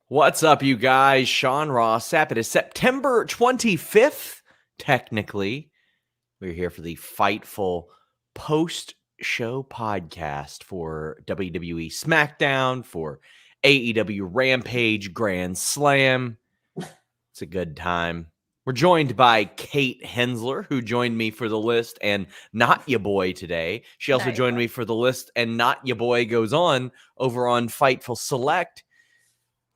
What's up, you guys? Sean Ross Sapp. It is September 25th, technically. We're here for the Fightful post-show podcast for WWE Smackdown, for AEW Rampage Grand Slam. It's a good time. We're joined by Kate Hensler, who joined me for the list and Not Ya Boy today. She also joined me for the list and Not Ya Boy Goes On over on Fightful Select.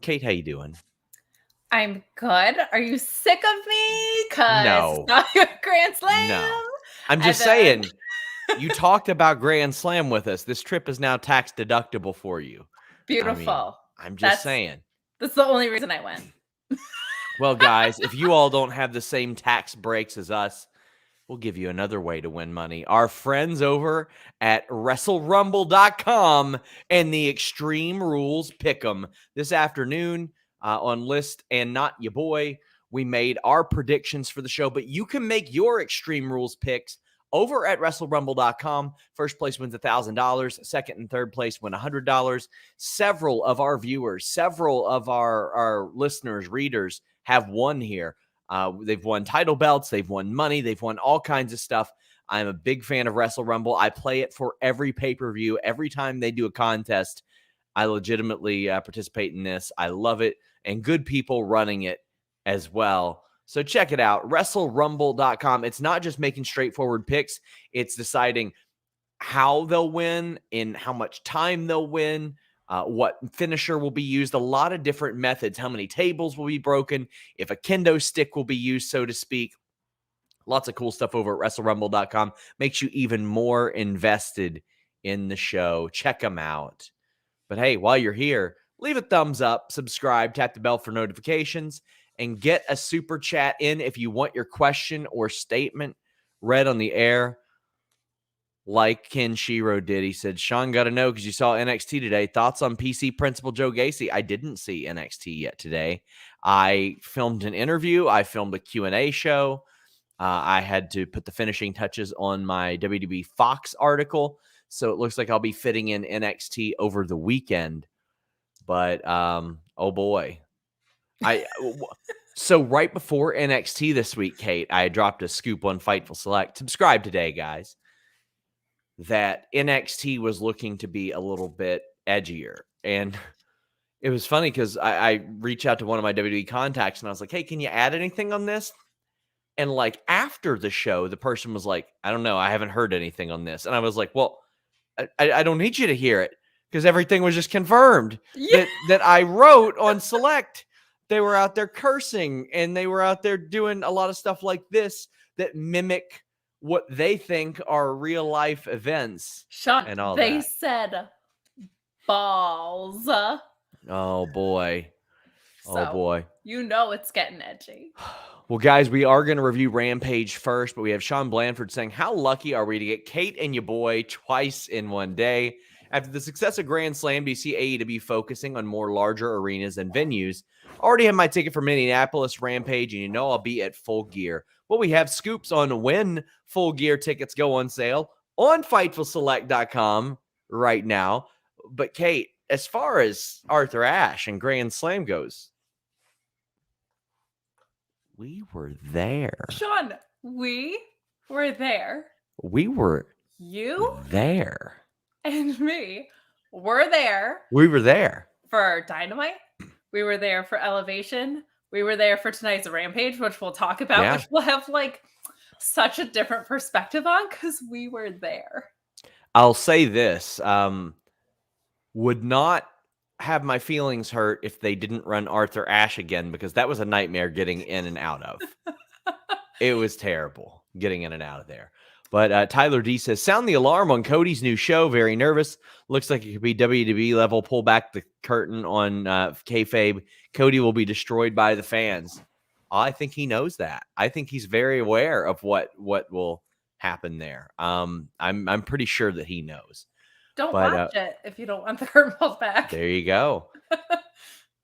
Kate, how you doing? I'm good. Are you sick of me? Because No. not a Grand Slam? No. I'm just saying, you talked about Grand Slam with us. This trip is now tax deductible for you. Beautiful. I'm just saying. That's the only reason I went. Well, guys, if you all don't have the same tax breaks as us, we'll give you another way to win money. Our friends over at WrestleRumble.com and the Extreme Rules Pick'em. This afternoon on List and Not Ya Boy, we made our predictions for the show, but you can make your Extreme Rules picks over at WrestleRumble.com. First place wins $1,000. Second and third place win $100. Several of our viewers, several of our listeners, readers have won here. They've won title belts. They've won money. They've won all kinds of stuff. I'm a big fan of Wrestle Rumble. I play it for every pay-per-view. Every time they do a contest, I legitimately participate in this. I love it. And good people running it as well. So check it out, WrestleRumble.com. It's not just making straightforward picks. It's deciding how they'll win, in how much time they'll win, what finisher will be used, a lot of different methods, how many tables will be broken, if a kendo stick will be used, so to speak. Lots of cool stuff over at WrestleRumble.com. Makes you even more invested in the show. Check them out. But hey, while you're here, leave a thumbs up, subscribe, tap the bell for notifications, and get a super chat in if you want your question or statement read on the air. Like Ken Shiro did. He said, Sean, got to know because you saw NXT today. Thoughts on PC Principal Joe Gacy? I didn't see NXT yet today. I filmed an interview. I filmed a Q&A show. I had to put the finishing touches on my WWE Fox article. So it looks like I'll be fitting in NXT over the weekend. But, oh boy. So right before NXT this week, Kate, I dropped a scoop on Fightful Select. Subscribe today, guys. That NXT was looking to be a little bit edgier. And it was funny because I reached out to one of my WWE contacts and I was like, hey, can you add anything on this? And like after the show, the person was like, I don't know. I haven't heard anything on this. And I was like, well, I don't need you to hear it because everything was just confirmed that I wrote on Select. They were out there cursing and they were out there doing a lot of stuff like this that mimic what they think are real life events. Sean, and all they that. said balls. Oh boy. So, oh boy. You know it's getting edgy. Well, guys, we are going to review Rampage first, but we have Sean Blanford saying, how lucky are we to get Kate and your boy twice in one day? After the success of Grand Slam, do you see AEW focusing on more larger arenas and venues? Already have my ticket for Minneapolis Rampage, and you know I'll be at Full Gear. Well, we have scoops on when Full Gear tickets go on sale on FightfulSelect.com right now. But, Kate, as far as Arthur Ashe and Grand Slam goes, we were there. Sean, we were there. We were there. And me were there. We were there. For Dynamite. We were there for Elevation. We were there for tonight's Rampage, which we'll talk about, which we'll have like such a different perspective on because we were there. I'll say this. Would not have my feelings hurt if they didn't run Arthur Ashe again, because that was a nightmare getting in and out of. It was terrible getting in and out of there. But Tyler D says, sound the alarm on Cody's new show. Very nervous. Looks like it could be WWE level. Pull back the curtain on kayfabe. Cody will be destroyed by the fans. I think he knows that. I think he's very aware of what will happen there. I'm pretty sure that he knows. Don't watch it if you don't want the curtain pulled back. There you go.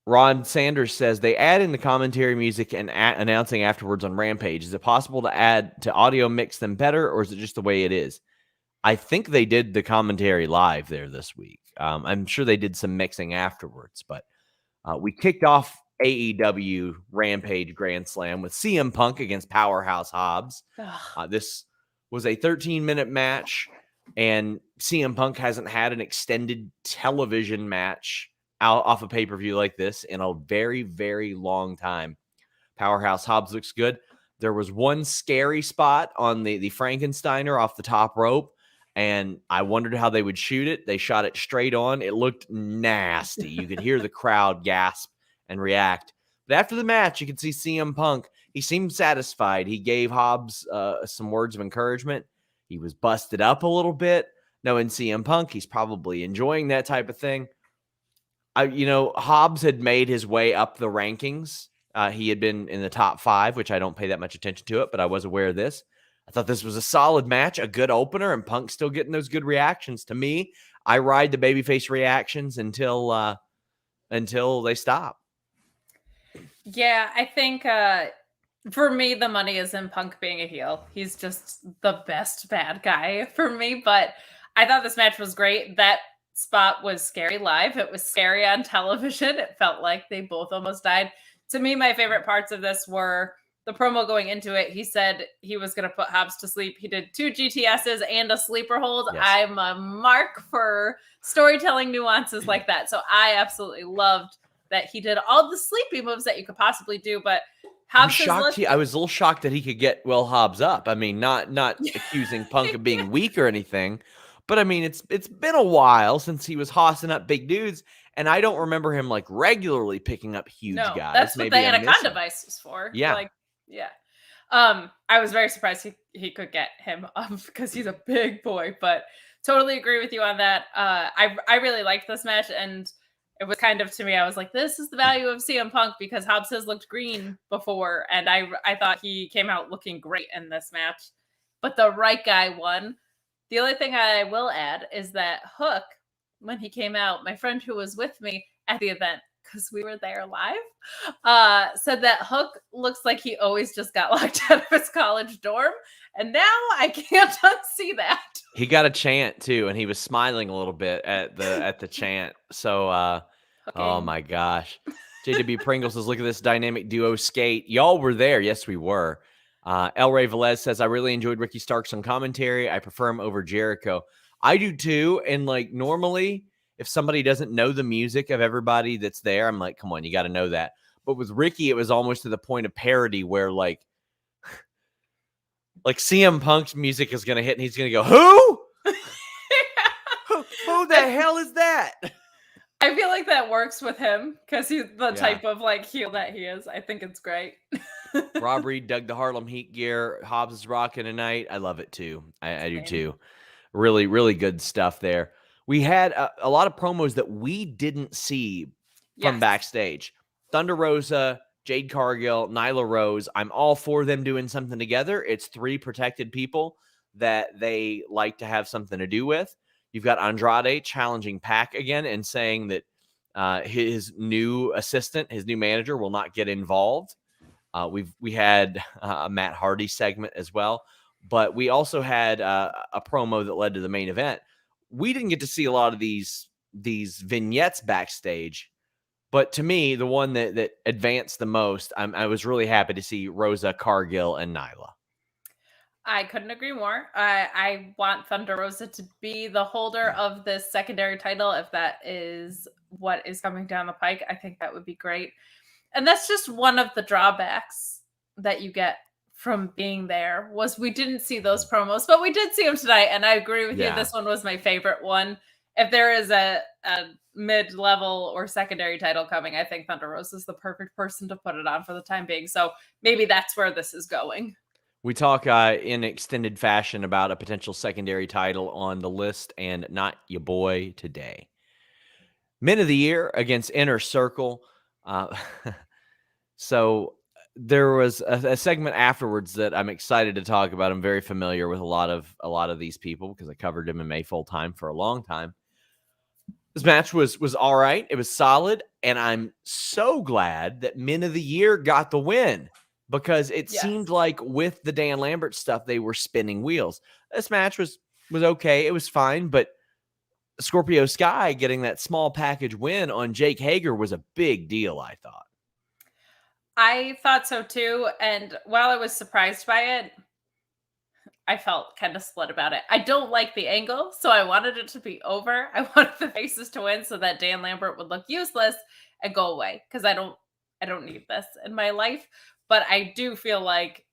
Ron Sanders says they add in the commentary music and announcing afterwards on Rampage. Is it possible to add to audio mix them better, or is it just the way it is? I think they did the commentary live there this week. I'm sure they did some mixing afterwards, but We kicked off AEW Rampage Grand Slam with CM Punk against Powerhouse Hobbs. This was a 13-minute match, and CM Punk hasn't had an extended television match out off a pay-per-view like this in a very, very long time. Powerhouse Hobbs looks good. There was one scary spot on the Frankensteiner off the top rope, and I wondered how they would shoot it. They shot it straight on. It looked nasty. You could hear the crowd gasp and react. But after the match, you could see CM Punk. He seemed satisfied. He gave Hobbs some words of encouragement. He was busted up a little bit. Knowing CM Punk, he's probably enjoying that type of thing. Hobbs had made his way up the rankings. He had been in the top 5, which I don't pay that much attention to it, but I was aware of this. I thought this was a solid match, a good opener, and Punk's still getting those good reactions. To me, I ride the babyface reactions until they stop. Yeah, I think for me, the money is in Punk being a heel. He's just the best bad guy for me, but I thought this match was great. That spot was scary live. It was scary on television. It felt like they both almost died. To me, my favorite parts of this were the promo going into it. He said he was going to put Hobbs to sleep. He did 2 GTSs and a sleeper hold. Yes. I'm a mark for storytelling nuances like that. So I absolutely loved that he did all the sleepy moves that you could possibly do. But Hobbs I was a little shocked that he could get Hobbs up. I mean, not accusing Punk of being weak or anything, but I mean, it's been a while since he was hossing up big dudes. And I don't remember him like regularly picking up huge guys. That's what the Anaconda Vice was for. Yeah. I was very surprised he could get him up because he's a big boy, but totally agree with you on that. I really liked this match, and it was kind of, to me, I was like, this is the value of CM Punk, because Hobbs has looked green before, and I thought he came out looking great in this match. But the right guy won. The only thing I will add is that Hook, when he came out, my friend who was with me at the event, because we were there live, said that Hook looks like he always just got locked out of his college dorm. And now I can't unsee that. He got a chant too, and he was smiling a little bit at the chant. So, oh my gosh. JW Pringles says, look at this dynamic duo skate. Y'all were there. Yes, we were. El Rey Velez says, I really enjoyed Ricky Starks on commentary. I prefer him over Jericho. I do too. And like normally, if somebody doesn't know the music of everybody that's there, I'm like, come on, you got to know that. But with Ricky, it was almost to the point of parody where like CM Punk's music is going to hit and he's going to go, who? Who the hell is that? I feel like that works with him because he's the type of like heel that he is. I think it's great. Rob Reed dug the Harlem Heat gear. Hobbs is rocking tonight. I love it too. I do too. Really, really good stuff there. We had a lot of promos that we didn't see from backstage. Thunder Rosa, Jade Cargill, Nyla Rose. I'm all for them doing something together. It's 3 protected people that they like to have something to do with. You've got Andrade challenging Pac again and saying that his new assistant, his new manager, will not get involved. We had a Matt Hardy segment as well, but we also had a promo that led to the main event. We didn't get to see a lot of these vignettes backstage, but to me, the one that advanced the most, I was really happy to see Rosa, Cargill, and Nyla. I couldn't agree more. I want Thunder Rosa to be the holder of this secondary title. If that is what is coming down the pike, I think that would be great. And that's just one of the drawbacks that you get from being there, was we didn't see those promos, but we did see them tonight. And I agree with you. This one was my favorite one. If there is a mid-level or secondary title coming, I think Thunder Rosa is the perfect person to put it on for the time being. So maybe that's where this is going. We talk in extended fashion about a potential secondary title on the list, and not your boy today. Men of the Year against Inner Circle. So there was a segment afterwards that I'm excited to talk about. I'm very familiar with a lot of these people because I covered MMA full time for a long time. This match was all right. It was solid, and I'm so glad that Men of the Year got the win, because it seemed like with the Dan Lambert stuff, they were spinning wheels. This match was okay. It was fine, but Scorpio Sky getting that small package win on Jake Hager was a big deal, I thought. I thought so too. And while I was surprised by it, I felt kind of split about it. I don't like the angle, so I wanted it to be over. I wanted the faces to win so that Dan Lambert would look useless and go away, because I don't need this in my life. But I do feel like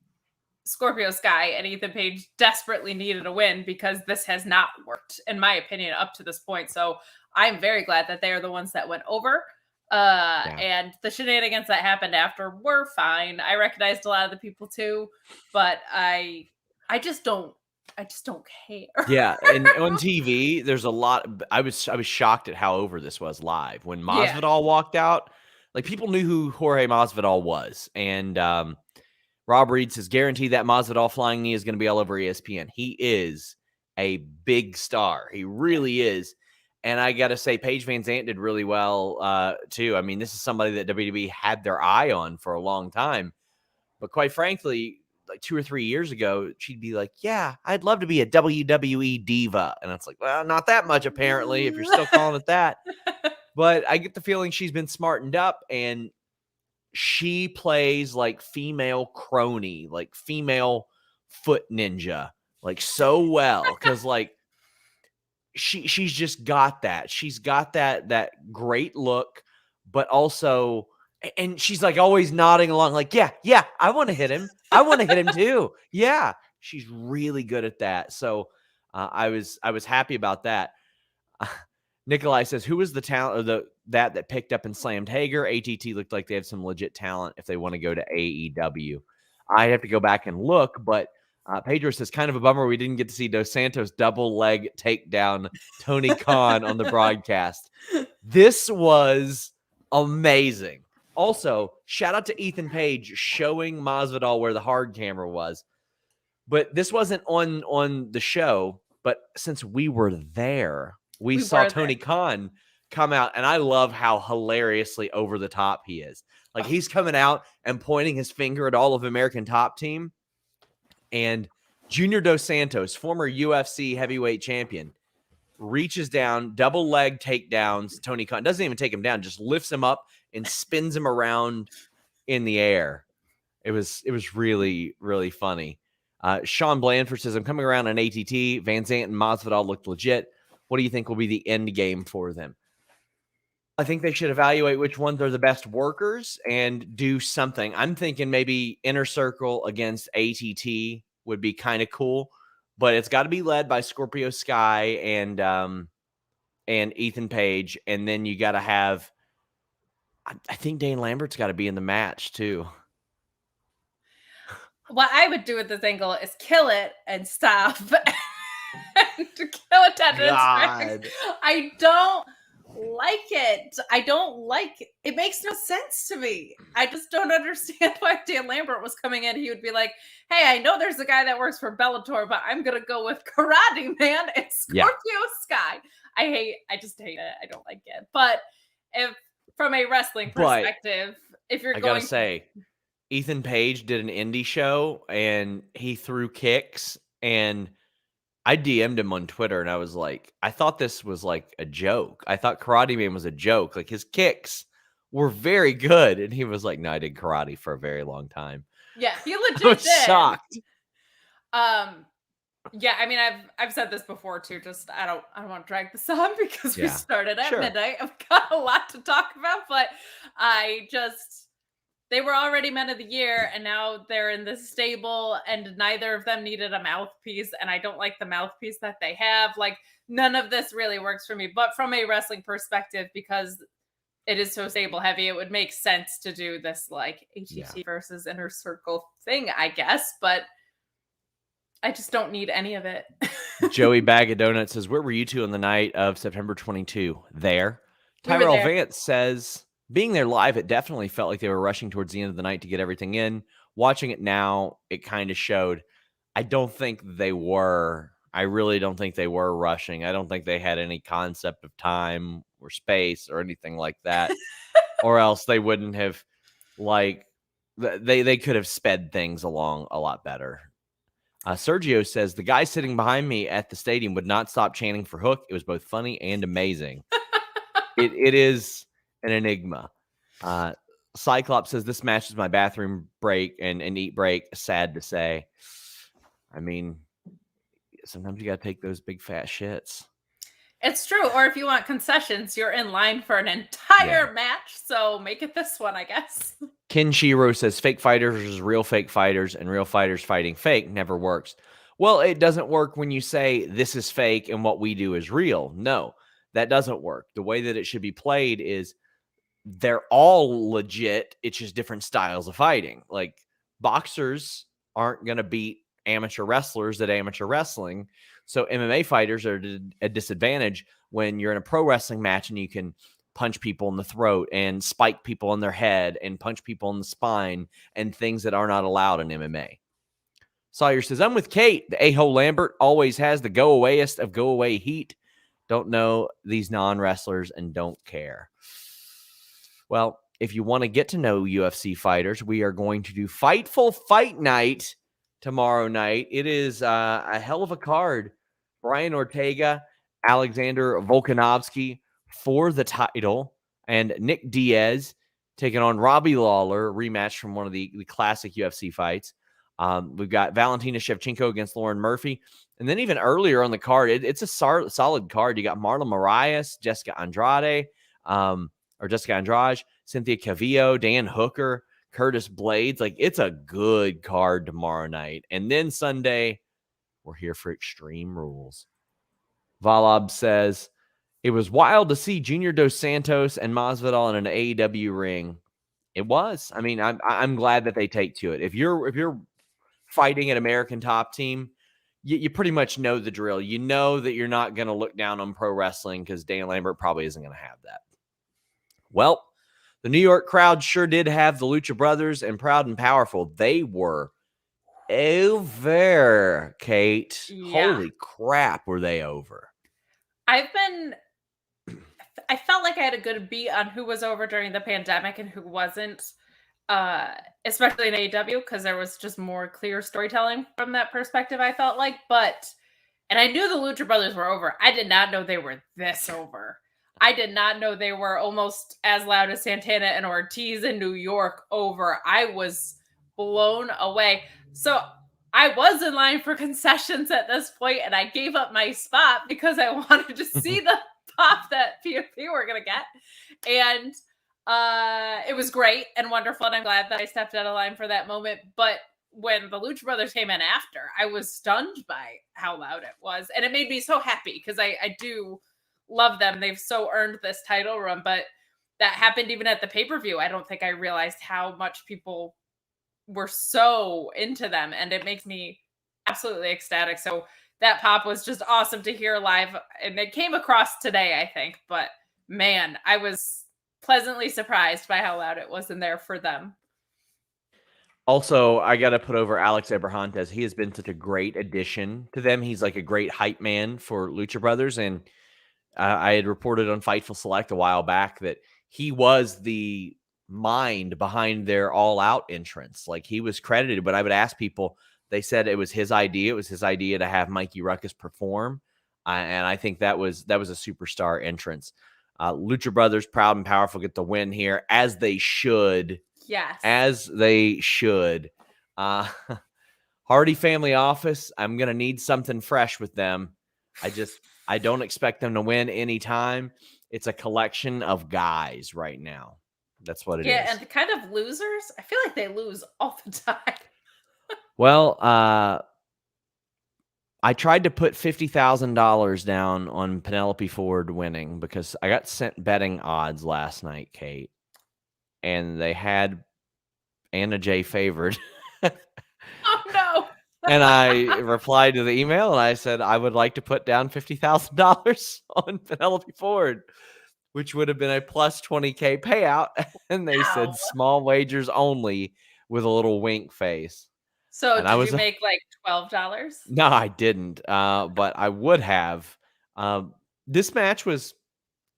Scorpio Sky and Ethan Page desperately needed a win, because this has not worked, in my opinion, up to this point. So I'm very glad that they are the ones that went over. And the shenanigans that happened after were fine. I recognized a lot of the people too, but I just don't care. Yeah, and on TV, there's a lot. I was shocked at how over this was live when Masvidal walked out. Like, people knew who Jorge Masvidal was, and Rob Reed says, guarantee that Masvidal flying knee is going to be all over ESPN. He is a big star. He really is. And I got to say, Paige Van Zandt did really well, too. I mean, this is somebody that WWE had their eye on for a long time. But quite frankly, like 2 or 3 years ago, she'd be like, yeah, I'd love to be a WWE diva. And it's like, well, not that much, apparently, if you're still calling it that. But I get the feeling she's been smartened up, and she plays like female crony, like female foot ninja, like so well. Because like she's just got that. She's got that great look, but also, and she's like always nodding along, like, yeah, I want to hit him. I want to hit him too. Yeah, she's really good at that. So I was happy about that. Nikolai says, who was the talent or that picked up and slammed Hager? ATT looked like they have some legit talent if they want to go to AEW. I have to go back and look, but Pedro says, kind of a bummer we didn't get to see Dos Santos double leg takedown Tony Khan on the broadcast. This was amazing. Also, shout out to Ethan Page showing Masvidal where the hard camera was. But this wasn't on the show, but since we were there, we saw Tony Khan come out, and I love how hilariously over the top he is. Like, he's coming out and pointing his finger at all of American Top Team. And Junior Dos Santos, former UFC heavyweight champion, reaches down, double leg takedowns Tony Khan. Doesn't even take him down, just lifts him up and spins him around in the air. It was really, really funny. Sean Blandford says, I'm coming around on ATT. Van Zandt and Masvidal looked legit. What do you think will be the end game for them? I think they should evaluate which ones are the best workers and do something. I'm thinking maybe Inner Circle against ATT would be kind of cool, but it's got to be led by Scorpio Sky and Ethan Page, and then you got to have. I think Dane Lambert's got to be in the match too. What I would do with this angle is kill it and stop and kill attendance. I don't like it. It makes no sense to me. I just don't understand why Dan Lambert was coming in. He would be like, hey, I know there's a guy that works for Bellator, but I'm gonna go with Karate Man and Scorpio Sky. I just hate it. I don't like it. But if from a wrestling perspective, if you're gotta say, Ethan Page did an indie show and he threw kicks, and I DM'd him on Twitter and I was like, I thought this was like a joke. I thought Karate Man was a joke. Like, his kicks were very good. And he was like, no, I did karate for a very long time. Yeah, he legit I was did. shocked. Yeah, I mean, I've said this before too. Just I don't want to drag this on because we started at midnight. I've got a lot to talk about, but they were already men of the year, and now they're in this stable, and neither of them needed a mouthpiece, and I don't like the mouthpiece that they have. Like, none of this really works for me. But from a wrestling perspective, because it is so stable heavy, it would make sense to do this like ATT versus Inner Circle thing, I guess. But I just don't need any of it. Joey Bag of Donuts says, where were you two on the night of September 22? There. Tyrell Vance says, being there live, it definitely felt like they were rushing towards the end of the night to get everything in. Watching it now, it kind of showed. I don't think they were. I really don't think they were rushing. I don't think they had any concept of time or space or anything like that. Or else they wouldn't have, like, they could have sped things along a lot better. Sergio says, the guy sitting behind me at the stadium would not stop chanting for Hook. It was both funny and amazing. It is an enigma. Cyclops says, this match is my bathroom break and eat break. Sad to say. I mean, sometimes you got to take those big fat shits. It's true. Or if you want concessions, you're in line for an entire match. So make it this one, I guess. Kenshiro says fake fighters is real fake fighters, and real fighters fighting fake never works. Well, it doesn't work when you say this is fake and what we do is real. No, that doesn't work. The way that it should be played is they're all legit. It's just different styles of fighting. Like boxers aren't going to beat amateur wrestlers at amateur wrestling. So MMA fighters are at a disadvantage when you're in a pro wrestling match and you can punch people in the throat and spike people in their head and punch people in the spine and things that are not allowed in MMA. Sawyer says, I'm with Kate. The a-hole Lambert always has the go-awayest of go-away heat. Don't know these non-wrestlers and don't care. Well, if you want to get to know UFC fighters, we are going to do Fightful Fight Night tomorrow night. It is a hell of a card. Brian Ortega, Alexander Volkanovski for the title, and Nick Diaz taking on Robbie Lawler, rematch from one of the classic UFC fights. We've got Valentina Shevchenko against Lauren Murphy. And then even earlier on the card, it's a solid card. You got Marlon Moraes, Jessica Andrade, Cynthia Cavillo, Dan Hooker, Curtis Blades. Like, it's a good card tomorrow night. And then Sunday, we're here for Extreme Rules. Valab says, it was wild to see Junior Dos Santos and Masvidal in an AEW ring. It was. I mean, I'm glad that they take to it. If you're fighting an American Top Team, you pretty much know the drill. You know that you're not going to look down on pro wrestling because Dan Lambert probably isn't going to have that. Well, the New York crowd sure did have the Lucha Brothers and Proud and Powerful. They were over, Kate. Yeah. Holy crap, were they over? I felt like I had a good beat on who was over during the pandemic and who wasn't, especially in AEW, because there was just more clear storytelling from that perspective, I felt like. And I knew the Lucha Brothers were over. I did not know they were this over. I did not know they were almost as loud as Santana and Ortiz in New York over. I was blown away. So I was in line for concessions at this point, and I gave up my spot because I wanted to see the pop that PFP were going to get. And it was great and wonderful, and I'm glad that I stepped out of line for that moment. But when the Lucha Brothers came in after, I was stunned by how loud it was. And it made me so happy because I do love them. They've so earned this title run, but that happened even at the pay-per-view. I don't think I realized how much people were so into them, and it makes me absolutely ecstatic. So that pop was just awesome to hear live, and it came across today, I think, but man, I was pleasantly surprised by how loud it was in there for them. Also, I got to put over Alex Abrahantes. He has been such a great addition to them. He's like a great hype man for Lucha Brothers, and I had reported on Fightful Select a while back that he was the mind behind their all-out entrance. Like, he was credited, but I would ask people, they said it was his idea. It was his idea to have Mikey Ruckus perform, and I think that was a superstar entrance. Lucha Brothers, Proud and Powerful, get the win here, as they should. Yes. As they should. Hardy Family Office, I'm going to need something fresh with them. I don't expect them to win anytime. It's a collection of guys right now. That's what it is. Yeah, and the kind of losers, I feel like they lose all the time. Well, I tried to put $50,000 down on Penelope Ford winning because I got sent betting odds last night, Kate, and they had Anna Jay favored. Oh, no. And I replied to the email and I said, I would like to put down $50,000 on Penelope Ford, which would have been a plus 20K payout. And they said small wagers only with a little wink face. So did you make like $12? No, I didn't. But I would have. This match was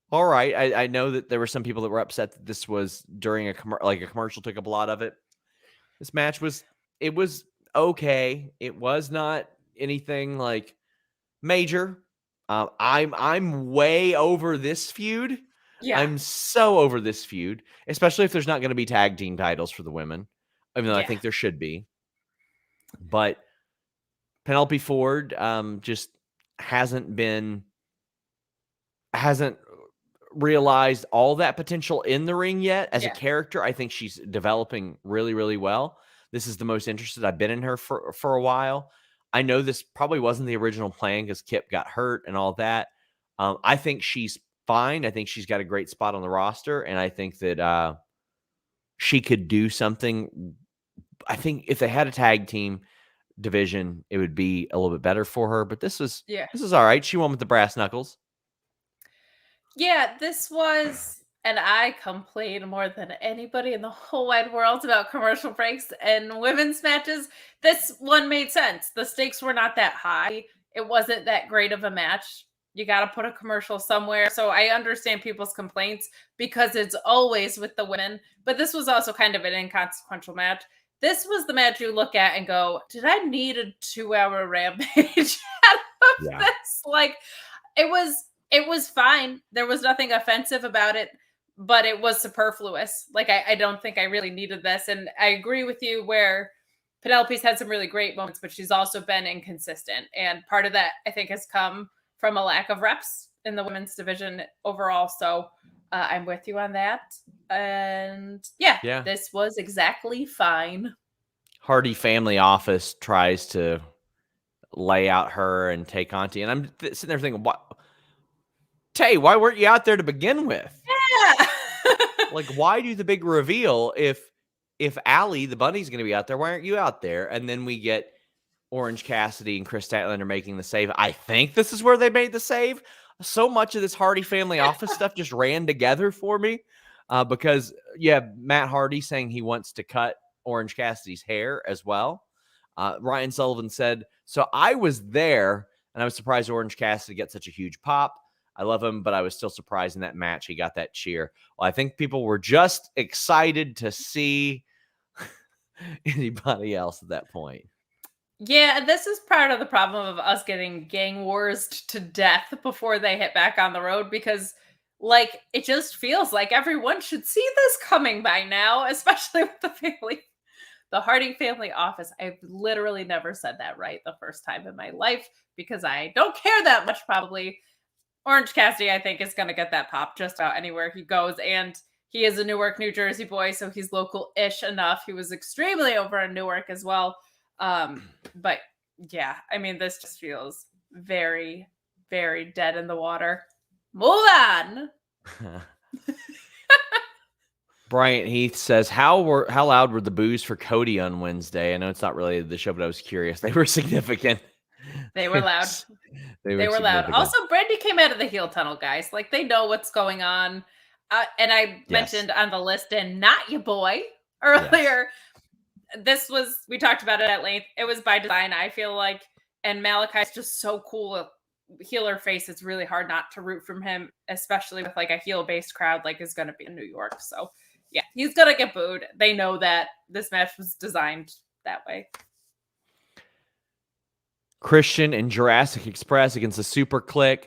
all right. I know that there were some people that were upset that this was during a commercial took up a lot of it. This match was okay. It was not anything like major. I'm way over this feud. Yeah. I'm so over this feud, especially if there's not going to be tag team titles for the women, even though I Yeah. think there should be. But Penelope Ford just hasn't realized all that potential in the ring yet. As a Yeah. character, I think she's developing really, really well. This is the most interested I've been in her for a while. I know this probably wasn't the original plan because Kip got hurt and all that. I think she's fine. I think she's got a great spot on the roster, and I think that she could do something. I think if they had a tag team division, it would be a little bit better for her. But this is all right. She won with the brass knuckles. Yeah, this was, and I complain more than anybody in the whole wide world about commercial breaks and women's matches. This one made sense. The stakes were not that high. It wasn't that great of a match. You got to put a commercial somewhere. So I understand people's complaints because it's always with the women. But this was also kind of an inconsequential match. This was the match you look at and go, did I need a 2-hour rampage out of this? Like, it was fine. There was nothing offensive about it, but it was superfluous. Like, I don't think I really needed this. And I agree with you where Penelope's had some really great moments, but she's also been inconsistent. And part of that, I think, has come from a lack of reps in the women's division overall. So I'm with you on that. And yeah, this was exactly fine. Hardy Family Office tries to lay out her and Tay Conti. And I'm sitting there thinking, what? Tay, why weren't you out there to begin with? Yeah. Like, why do the big reveal if Allie, the bunny's going to be out there? Why aren't you out there? And then we get Orange Cassidy and Chris Statlander making the save. I think this is where they made the save. So much of this Hardy Family Office stuff just ran together for me because you have Matt Hardy saying he wants to cut Orange Cassidy's hair as well. Ryan Sullivan said, so I was there and I was surprised Orange Cassidy got such a huge pop. I love him, but I was still surprised in that match he got that cheer. Well, I think people were just excited to see anybody else at that point. Yeah, this is part of the problem of us getting gang wars to death before they hit back on the road because, like, it just feels like everyone should see this coming by now, especially with the Hardy Family Office. I've literally never said that right the first time in my life because I don't care that much, probably. Orange Cassidy, I think, is going to get that pop just about anywhere he goes. And he is a Newark, New Jersey boy, so he's local-ish enough. He was extremely over in Newark as well. But yeah, I mean, this just feels very, very dead in the water. Move on. Bryant Heath says, how loud were the boos for Cody on Wednesday? I know it's not related to the show, but I was curious. They were significant. They were loud. They were loud. Also, Brandy came out of the heel tunnel, guys. Like, they know what's going on. And I mentioned on the list, and not your boy earlier. Yes. We talked about it at length. It was by design, I feel like. And Malachi's just so cool. Healer face, it's really hard not to root from him, especially with like a heel-based crowd like is going to be in New York. So, yeah, he's going to get booed. They know that this match was designed that way. Christian and Jurassic Express against the Superkliq.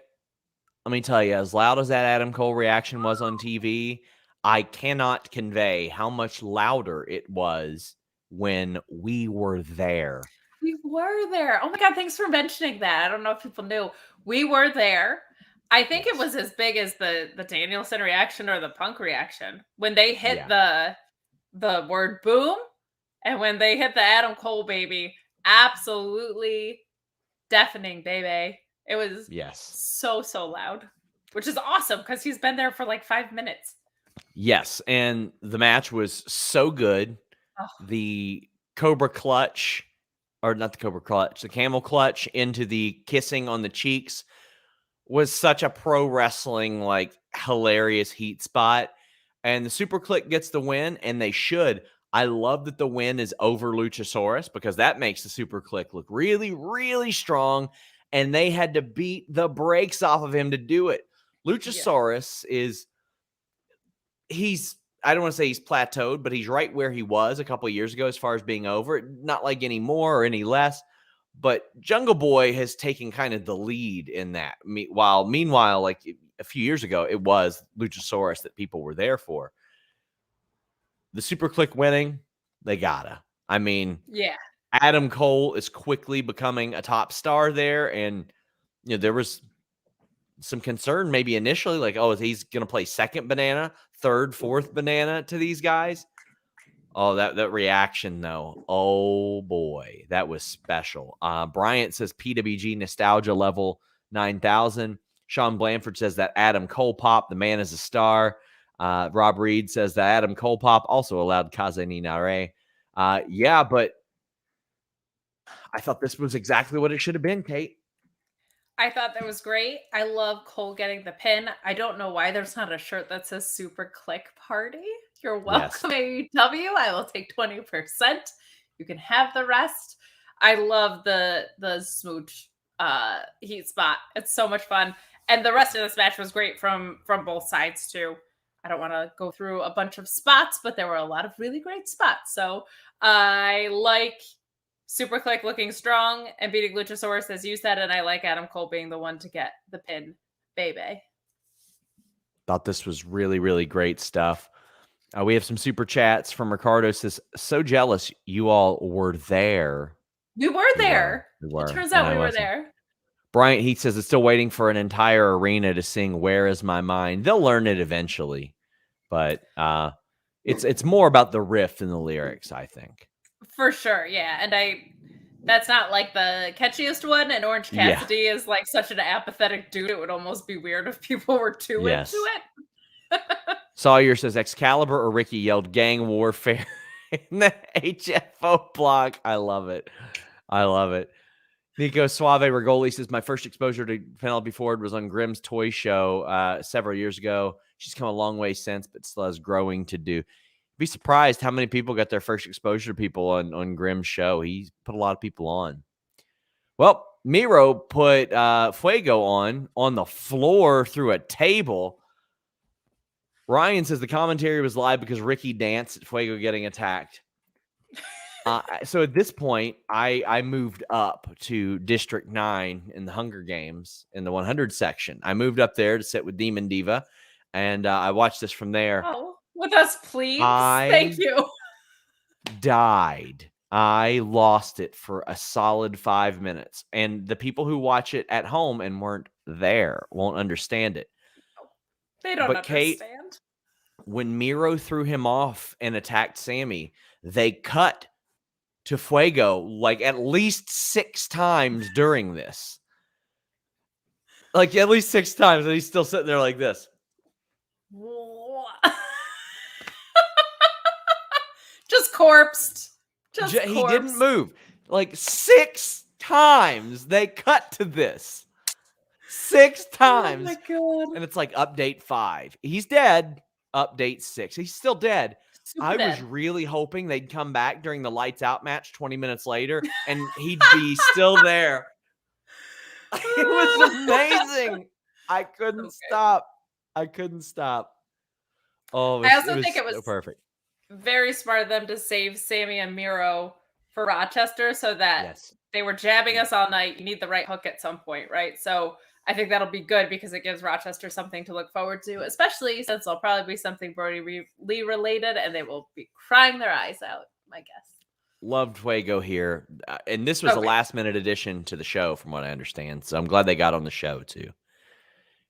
Let me tell you, as loud as that Adam Cole reaction was on TV, I cannot convey how much louder it was when we were there. We were there. Oh my God, thanks for mentioning that. I don't know if people knew. We were there. I think it was as big as the Danielson reaction or the Punk reaction. When they hit the word boom and when they hit the Adam Cole baby, absolutely deafening, baby. It was so loud, which is awesome because he's been there for like 5 minutes. Yes, and the match was so good. Oh. The Cobra Clutch, or not the Cobra Clutch, the Camel Clutch into the kissing on the cheeks was such a pro wrestling, like, hilarious heat spot. And the Superkliq gets the win, and they should. I love that the win is over Luchasaurus because that makes the Superkliq look really, really strong. And they had to beat the brakes off of him to do it. Luchasaurus I don't want to say he's plateaued, but he's right where he was a couple of years ago as far as being over. Not like any more or any less, but Jungle Boy has taken kind of the lead in that. Meanwhile, like a few years ago, it was Luchasaurus that people were there for. The Superkliq winning, they gotta. I mean, Yeah. Adam Cole is quickly becoming a top star there, and there was some concern maybe initially, like, oh, he's going to play second banana, third, fourth banana to these guys. Oh, that reaction, though. Oh, boy. That was special. Bryant says PWG nostalgia level 9,000. Sean Blanford says that Adam Cole pop, the man is a star. Rob Reed says that Adam Cole pop also allowed Kaze ni Nare. Yeah, but I thought this was exactly what it should have been, Kate. I thought that was great. I love Cole getting the pin. I don't know why there's not a shirt that says Superkliq Party. You're welcome, yes. AEW. I will take 20%. You can have the rest. I love the smooch heat spot. It's so much fun. And the rest of this match was great from both sides, too. I don't want to go through a bunch of spots, but there were a lot of really great spots. So I like Superkliq looking strong and beating Luchasaurus, as you said, and I like Adam Cole being the one to get the pin, baby. Thought this was really, really great stuff. We have some super chats from Ricardo. Says, so jealous you all were there. We were there. We were. It turns out we were there. Bryant Heat says it's still waiting for an entire arena to sing Where Is My Mind. They'll learn it eventually. But it's more about the riff than the lyrics, I think. For sure, yeah. And that's not like the catchiest one, and Orange Cassidy is like such an apathetic dude, it would almost be weird if people were too into it. Sawyer says Excalibur or Ricky yelled gang warfare in the HFO block. I love it. Nico Suave Regoli says my first exposure to Penelope Ford was on Grimm's Toy Show several years ago. She's come a long way since, but still has growing to do. Be surprised how many people got their first exposure to people on Grimm's show. He put a lot of people on. Well, Miro put Fuego on the floor through a table. Ryan says the commentary was live because Ricky danced at Fuego getting attacked. So at this point, I moved up to District 9 in the Hunger Games in the 100 section. I moved up there to sit with Demon Diva, and I watched this from there. Oh, with us, please. Thank you. Died. I lost it for a solid 5 minutes. And the people who watch it at home and weren't there won't understand it. They don't understand. Kate, when Miro threw him off and attacked Sammy, they cut to Fuego like at least 6 times during this. Like at least 6 times, and he's still sitting there like this. Just corpsed. He didn't move. Like 6 times they cut to this. 6 times. Oh my God. And it's like update 5. He's dead. Update 6. He's still dead. I was really hoping they'd come back during the lights out match 20 minutes later and he'd be still there. It was amazing. I couldn't stop. Oh, I also think it was so perfect. Very smart of them to save Sammy and Miro for Rochester so that they were jabbing us all night. You need the right hook at some point, right? So I think that'll be good because it gives Rochester something to look forward to, especially since it'll probably be something Brody Lee related and they will be crying their eyes out, my guess. Loved Fuego here. And this was a last minute addition to the show from what I understand. So I'm glad they got on the show too.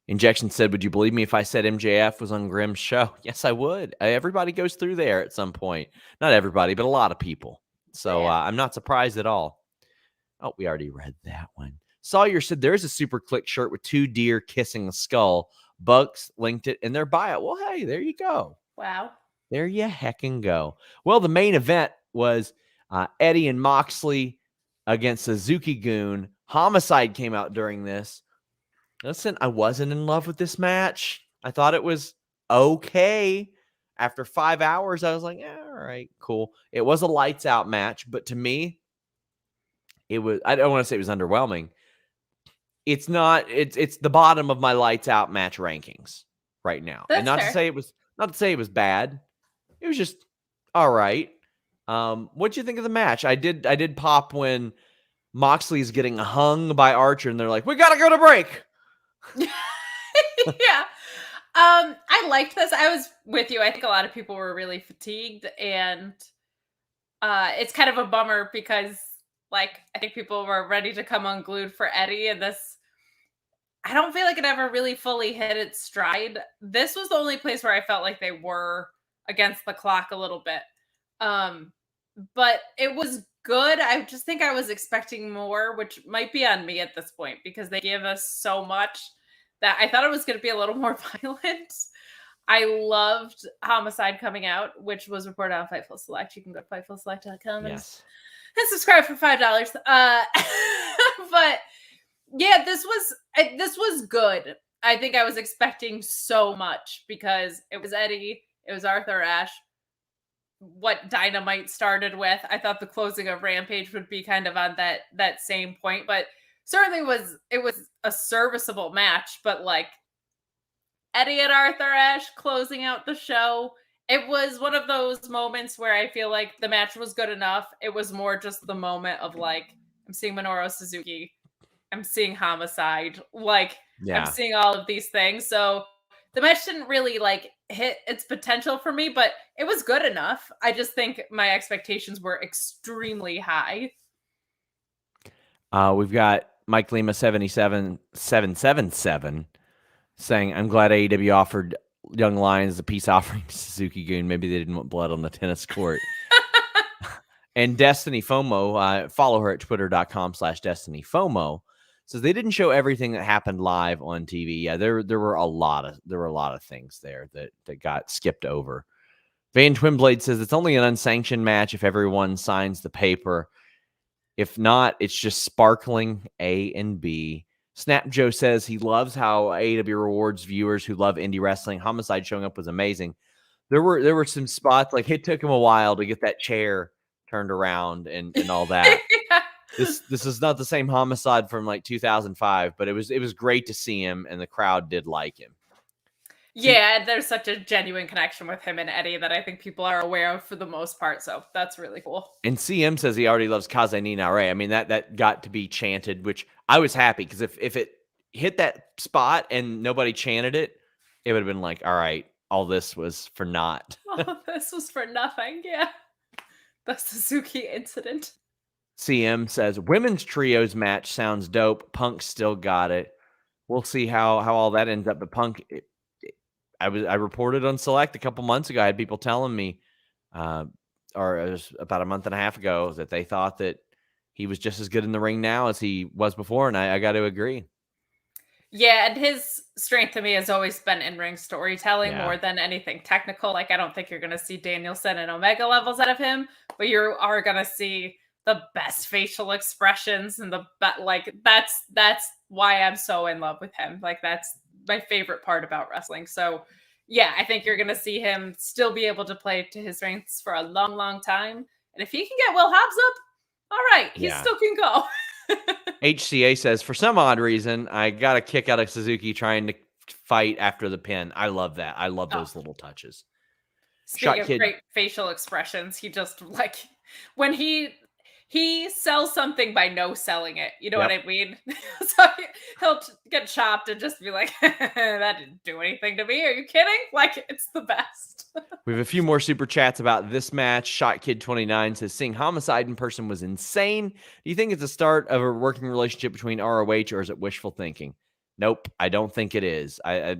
Injection said, would you believe me if I said MJF was on Grimm's show? Yes, I would. Everybody goes through there at some point. Not everybody, but a lot of people. So I'm not surprised at all. Oh, we already read that one. Sawyer said there's a Superkliq shirt with 2 deer kissing a skull. Bucks linked it in their bio. Well, hey, there you go. Wow. There you heckin' go. Well, the main event was Eddie and Moxley against Suzuki Goon. Homicide came out during this. Listen, I wasn't in love with this match. I thought it was okay. After 5 hours, I was like, all right, cool. It was a lights out match, but to me, it was, I don't want to say it was underwhelming. It's not, it's the bottom of my lights out match rankings right now. That's and not fair. to say it was bad, It was just all right. What'd you think of the match? I did pop when Moxley's getting hung by Archer, and they're like, "We gotta go to break." Yeah. I liked this. I was with you. I think a lot of people were really fatigued, and it's kind of a bummer because, like, I think people were ready to come unglued for Eddie, and this, I don't feel like it ever really fully hit its stride. This was the only place where I felt like they were against the clock a little bit. But it was good. I just think I was expecting more, which might be on me at this point because they give us so much that I thought it was going to be a little more violent. I loved Homicide coming out, which was reported on Fightful Select. You can go to fightfulselect.com and subscribe for $5. But yeah, this was good. I think I was expecting so much because it was Eddie, it was Arthur Ashe. What Dynamite started with, I thought the closing of Rampage would be kind of on that same point, but certainly it was a serviceable match. But like Eddie and Arthur Ashe closing out the show, it was one of those moments where I feel like the match was good enough. It was more just the moment of like, I'm seeing Minoru Suzuki, I'm seeing Homicide, like I'm seeing all of these things. So the match didn't really like hit its potential for me, but it was good enough. I just think my expectations were extremely high. We've got Mike Lima 77777 saying, "I'm glad AEW offered Young Lions a peace offering to Suzuki Goon. Maybe they didn't want blood on the tennis court." And Destiny FOMO, follow her at twitter.com/Destiny FOMO, says they didn't show everything that happened live on TV. Yeah, there were a lot of things there that got skipped over. Van Twinblade says it's only an unsanctioned match if everyone signs the paper. If not, it's just sparkling A and B. Snap Joe says he loves how AEW rewards viewers who love indie wrestling. Homicide showing up was amazing. There were some spots, like it took him a while to get that chair turned around and all that. Yeah. This is not the same Homicide from like 2005, but it was great to see him, and the crowd did like him. Yeah, there's such a genuine connection with him and Eddie that I think people are aware of for the most part, so that's really cool. And CM says he already loves Kaze ni Nare. I mean, that got to be chanted, which I was happy because if it hit that spot and nobody chanted it, it would have been like, all right, all this was for naught. Oh, this was for nothing, yeah. The Suzuki incident. CM says women's trios match sounds dope. Punk still got it. We'll see how all that ends up. But Punk, I reported on Select a couple months ago. I had people telling me, or it was about a month and a half ago, that they thought that he was just as good in the ring now as he was before, and I got to agree. Yeah, and his strength to me has always been in-ring storytelling more than anything technical. Like, I don't think you're going to see Danielson and Omega levels out of him, but you are going to see the best facial expressions and that's why I'm so in love with him. Like, that's my favorite part about wrestling. So yeah, I think you're going to see him still be able to play to his strengths for a long, long time. And if he can get Will Hobbs up, all right, he still can go. HCA says, for some odd reason, I got a kick out of Suzuki trying to fight after the pin. I love that. I love those little touches. Speaking of great facial expressions, he just, like, when he sells something by no selling it. You know what I mean? So he'll get chopped and just be like, that didn't do anything to me. Are you kidding? Like, it's the best. We have a few more super chats about this match. ShotKid29 says, seeing Homicide in person was insane. Do you think it's the start of a working relationship between ROH, or is it wishful thinking? Nope, I don't think it is. I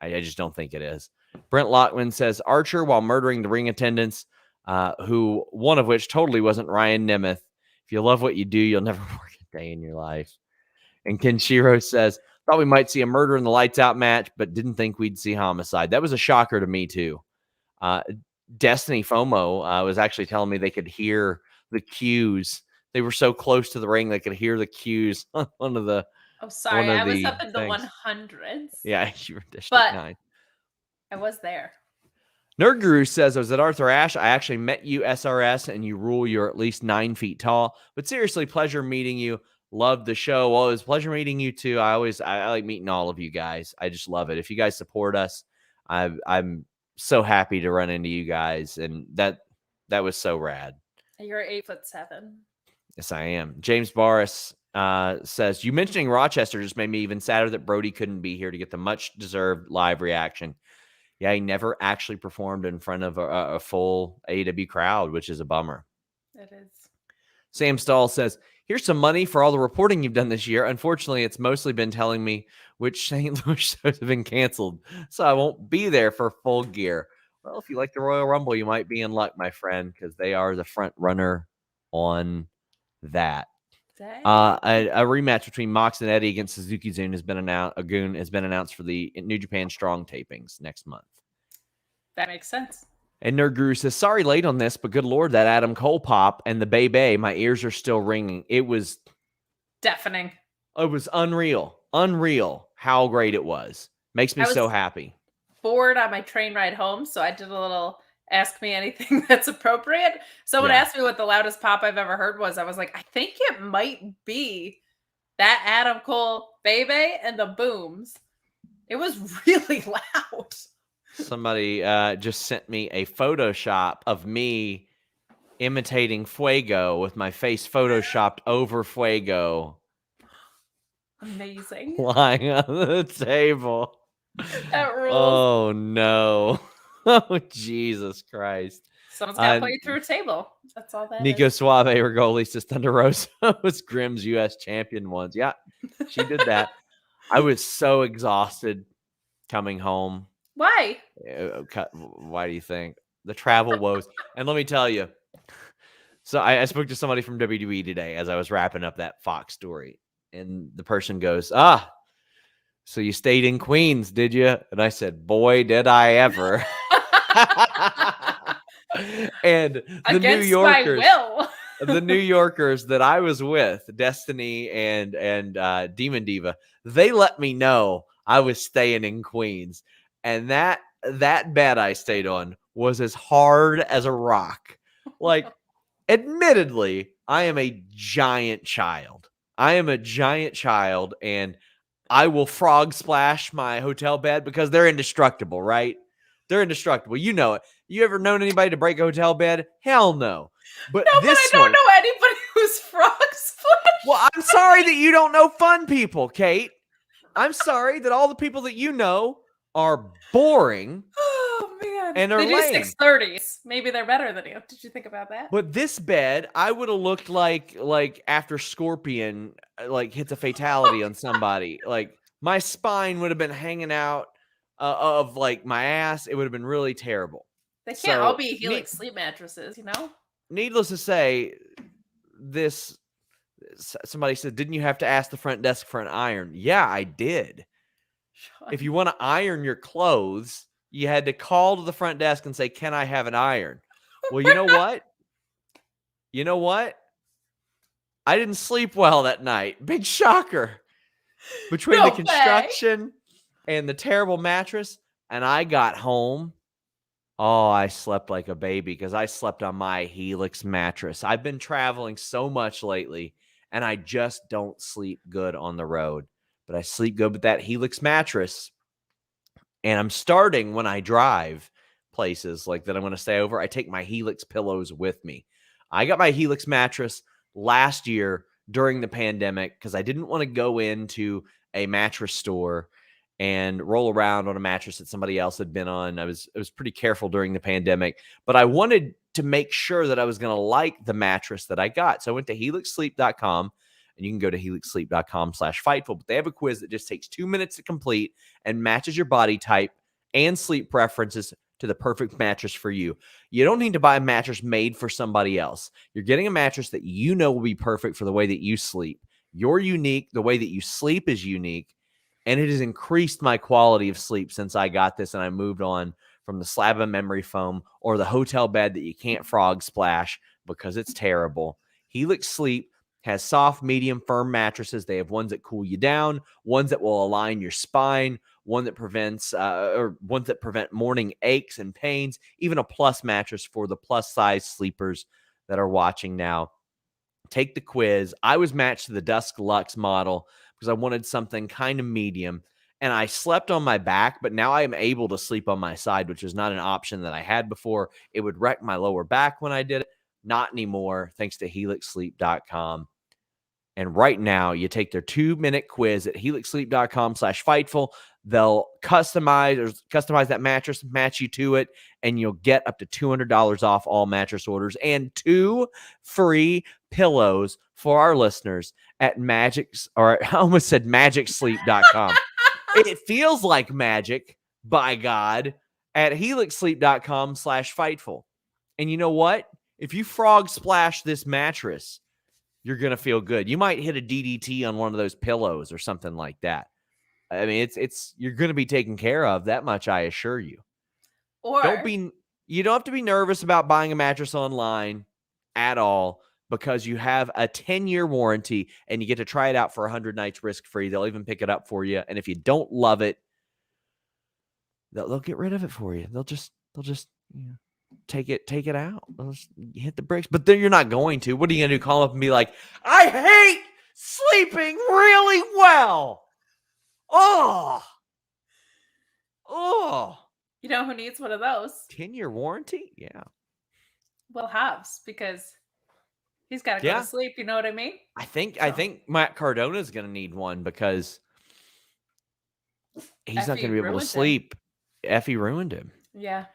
just don't think it is. Brent Lockman says, Archer, while murdering the ring attendants, who one of which totally wasn't Ryan Nemeth. If you love what you do, you'll never work a day in your life. And Kenshiro says, thought we might see a murder in the lights out match, but didn't think we'd see Homicide. That was a shocker to me too. Destiny FOMO was actually telling me they could hear the cues. They were so close to the ring, they could hear the cues on one of the. Oh, sorry. I was up in the 100s. Yeah, you were District 9. I was there. Nerd Guru says, I was at Arthur Ashe. I actually met you, SRS, and you rule. You're at least 9 feet tall. But seriously, pleasure meeting you. Loved the show. Well, it was a pleasure meeting you too. I like meeting all of you guys. I just love it. If you guys support us, I'm so happy to run into you guys, and that was so rad. You're 8'7". Yes, I am. James Barris says, you mentioning Rochester just made me even sadder that Brody couldn't be here to get the much-deserved live reaction. Yeah, he never actually performed in front of a full AEW crowd, which is a bummer. It is. Sam Stahl says, here's some money for all the reporting you've done this year. Unfortunately, it's mostly been telling me which St. Louis shows have been canceled, so I won't be there for Full Gear. Well, if you like the Royal Rumble, you might be in luck, my friend, because they are the front runner on that. A rematch between Mox and Eddie against Suzuki Goon has been announced for the New Japan Strong tapings next month. That makes sense. And Nerd Guru says, sorry late on this, but good Lord, that Adam Cole pop and the Bay, my ears are still ringing. It was deafening. It was unreal how great it was. Makes me so happy. Bored on my train ride home, so I did a little ask me anything that's appropriate. Someone asked me what the loudest pop I've ever heard was. I was like, I think it might be that Adam Cole Bebe and the booms. It was really loud. Somebody just sent me a Photoshop of me imitating Fuego with my face photoshopped over Fuego. Amazing. Lying on the table. That rules. Oh, no. Oh, Jesus Christ. Someone's got to put you through a table. That's all that Nico is. Suave Regoli says Thunder Rosa was Grimm's U.S. champion once. Yeah, she did that. I was so exhausted coming home. Why? Why do you think? The travel woes. And let me tell you. So I spoke to somebody from WWE today as I was wrapping up that Fox story. And the person goes, so you stayed in Queens, did you? And I said, boy, did I ever. And the Against New Yorkers, my will. the New Yorkers that I was with, Destiny and Demon Diva, they let me know I was staying in Queens. And that bed I stayed on was as hard as a rock. Like, admittedly, I am a giant child. And I will frog splash my hotel bed because they're indestructible, right? They're indestructible. You know it. You ever known anybody to break a hotel bed? Hell no. But no, but I don't know anybody who's frog splash. Well, I'm sorry that you don't know fun people, Kate. I'm sorry that all the people that you know are boring. Oh, man. And they're lame. 630s. Maybe they're better than you. Did you think about that? But this bed, I would have looked like after Scorpion hits a fatality on somebody. Like, my spine would have been hanging out of my ass. It would have been really terrible. They can't all be Helix sleep mattresses, you know? Needless to say, somebody said, didn't you have to ask the front desk for an iron? Yeah, I did. If you want to iron your clothes, you had to call to the front desk and say, can I have an iron? Well, you know what? I didn't sleep well that night. Big shocker. Between the construction and the terrible mattress, and I got home. Oh, I slept like a baby because I slept on my Helix mattress. I've been traveling so much lately, and I just don't sleep good on the road. But I sleep good with that Helix mattress. And I'm starting when I drive places like that I'm going to stay over. I take my Helix pillows with me. I got my Helix mattress last year during the pandemic because I didn't want to go into a mattress store and roll around on a mattress that somebody else had been on. I was pretty careful during the pandemic, but I wanted to make sure that I was going to like the mattress that I got. So I went to helixsleep.com, and you can go to helixsleep.com/Fightful, but they have a quiz that just takes 2 minutes to complete and matches your body type and sleep preferences to the perfect mattress for you. You don't need to buy a mattress made for somebody else. You're getting a mattress that you know will be perfect for the way that you sleep. You're unique. The way that you sleep is unique. And it has increased my quality of sleep since I got this and I moved on from the slab of memory foam or the hotel bed that you can't frog splash because it's terrible. Helix Sleep has soft, medium, firm mattresses. They have ones that cool you down, ones that will align your spine, ones that prevent morning aches and pains, even a plus mattress for the plus size sleepers that are watching now. Take the quiz. I was matched to the Dusk Luxe model because I wanted something kind of medium. and I slept on my back, but now I am able to sleep on my side, which is not an option that I had before. It would wreck my lower back when I did it. Not anymore, thanks to helixsleep.com. And right now, you take their 2-minute quiz at helixsleep.com/Fightful. They'll customize that mattress, match you to it, and you'll get up to $200 off all mattress orders and 2 free pillows for our listeners at I almost said magicsleep.com. It feels like magic, by God, at helixsleep.com/Fightful. And you know what? If you frog splash this mattress, you're going to feel good. You might hit a DDT on one of those pillows or something like that. I mean, you're going to be taken care of, that much I assure you. Or you don't have to be nervous about buying a mattress online at all, because you have a 10-year warranty and you get to try it out for 100 nights risk-free. They'll even pick it up for you. And if you don't love it, they'll get rid of it for you. They'll just take it out. They'll just hit the brakes. But then you're not going to. What are you going to do? Call them up and be like, I hate sleeping really well. Oh. You know who needs one of those? 10-year warranty? Yeah. Well, Hobbs, because he's got to go to sleep. You know what I mean? I think Matt Cardona is going to need one, because he's not going to be able to sleep. Effie ruined him. Yeah.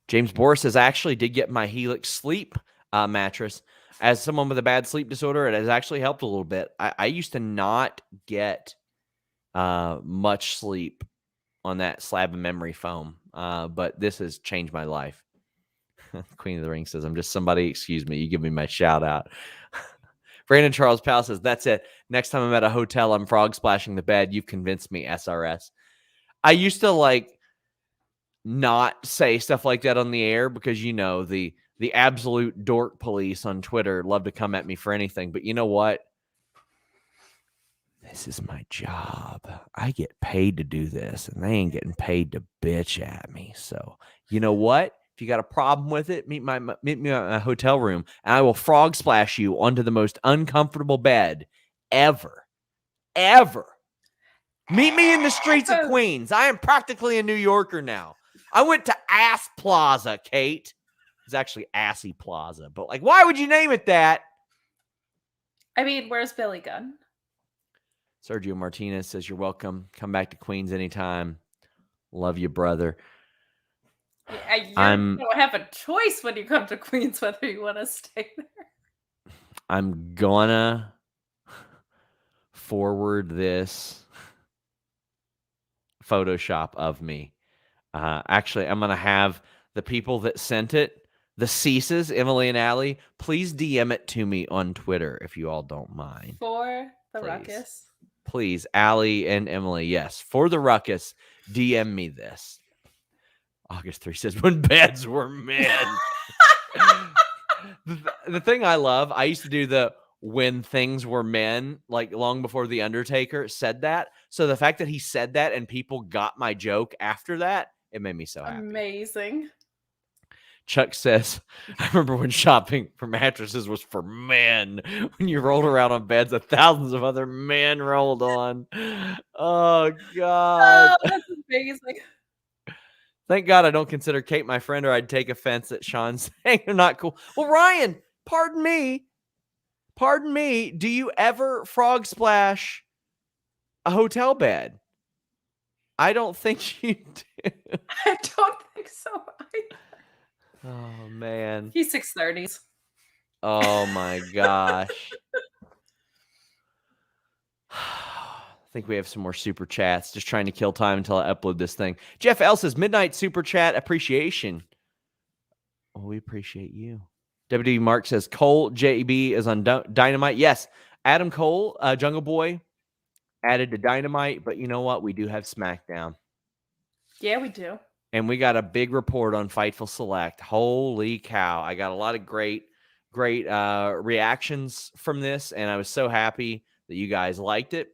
James Boris says, actually did get my Helix Sleep mattress. As someone with a bad sleep disorder, it has actually helped a little bit. I used to not get much sleep on that slab of memory foam, but this has changed my life. Queen of the Ring says, I'm just somebody, excuse me, you give me my shout out. Brandon Charles Powell says, that's it. Next time I'm at a hotel, I'm frog splashing the bed. You've convinced me, SRS. I used to not say stuff like that on the air, because the absolute dork police on Twitter love to come at me for anything. But you know what? This is my job. I get paid to do this, and they ain't getting paid to bitch at me. So you know what? If you got a problem with it, meet me at my hotel room, and I will frog splash you onto the most uncomfortable bed ever. Meet me in the streets of Queens. I am practically a New Yorker now. I went to Ass Plaza, Kate. It's actually Assy Plaza, but why would you name it that? I mean, where's Billy Gunn? Sergio Martinez says, you're welcome. Come back to Queens anytime. Love you, brother. Yeah, you don't have a choice when you come to Queens whether you want to stay there. I'm gonna forward this Photoshop of me. Actually, I'm gonna have the people that sent it, the Ceases, Emily and Allie, please DM it to me on Twitter if you all don't mind. For the ruckus. Please, Allie and Emily, yes. For the ruckus, DM me this. August 3 says, when beds were men. The thing I love, I used to do the when things were men, long before The Undertaker said that. So the fact that he said that and people got my joke after that, it made me so happy. Amazing. Chuck says, I remember when shopping for mattresses was for men. When you rolled around on beds that thousands of other men rolled on. Oh, God. Oh, that's amazing. Thank God I don't consider Kate my friend, or I'd take offense at Sean saying they're not cool. Well, Ryan, pardon me. Do you ever frog splash a hotel bed? I don't think you do. I don't think so either. Oh, man. He's 630s. Oh, my gosh. I think we have some more super chats. Just trying to kill time until I upload this thing. Jeff L says, midnight super chat appreciation. Oh, we appreciate you. WD Mark says, Cole JB is on Dynamite. Yes, Adam Cole, Jungle Boy, added to Dynamite. But you know what? We do have SmackDown. Yeah, we do. And we got a big report on Fightful Select. Holy cow. I got a lot of great reactions from this, and I was so happy that you guys liked it.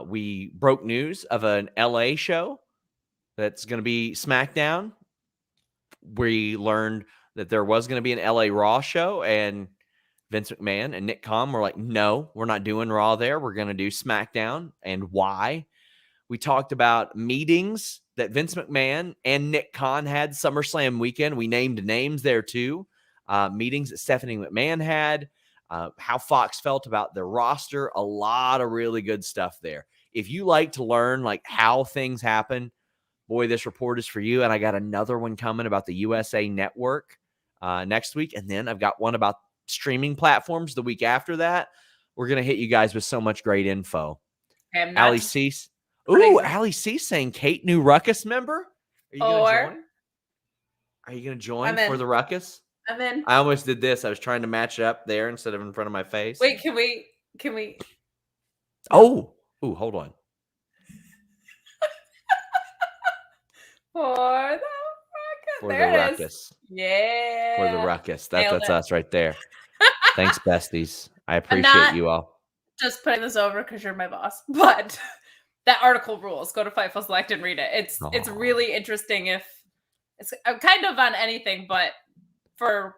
We broke news of an LA show that's going to be SmackDown. We learned that there was going to be an LA Raw show, and Vince McMahon and Nick Khan were like, no, we're not doing Raw there. We're going to do SmackDown. And why? We talked about meetings that Vince McMahon and Nick Khan had SummerSlam weekend. We named names there too. Meetings that Stephanie McMahon had. How Fox felt about their roster. A lot of really good stuff there. If you like to learn like how things happen, boy, this report is for you. And I got another one coming about the USA Network next week. And then I've got one about streaming platforms the week after that. We're going to hit you guys with so much great info. Ali Cease. Ooh, Ali Cease saying Kate, new Ruckus member. Are you going to join? Are you going to join for the Ruckus? I'm in. I almost did this. I was trying to match it up there instead of in front of my face. Wait, can we? Oh, hold on. For the Ruckus. There it is. Yeah. For the Ruckus. That's us right there. Thanks, besties. I appreciate you all. Just putting this over because you're my boss, but that article rules. Go to Fightful Select and read it. It's really interesting. If it's kind of on anything, but for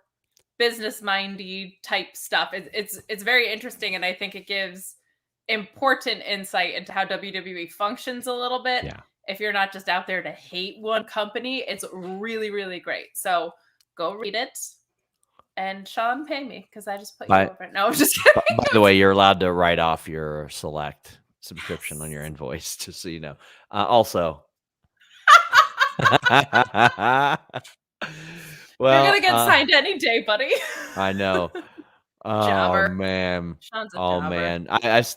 business mindy type stuff, it's very interesting, and I think it gives important insight into how WWE functions a little bit. Yeah. If you're not just out there to hate one company, it's really, really great. So go read it. And Sean, pay me because I just put you over. No, I'm just kidding. By the way, you're allowed to write off your Select subscription on your invoice, just so you know. Also, well, you're gonna get signed any day, buddy. I know. Jobber. Oh man. Sean's a jobber. Man.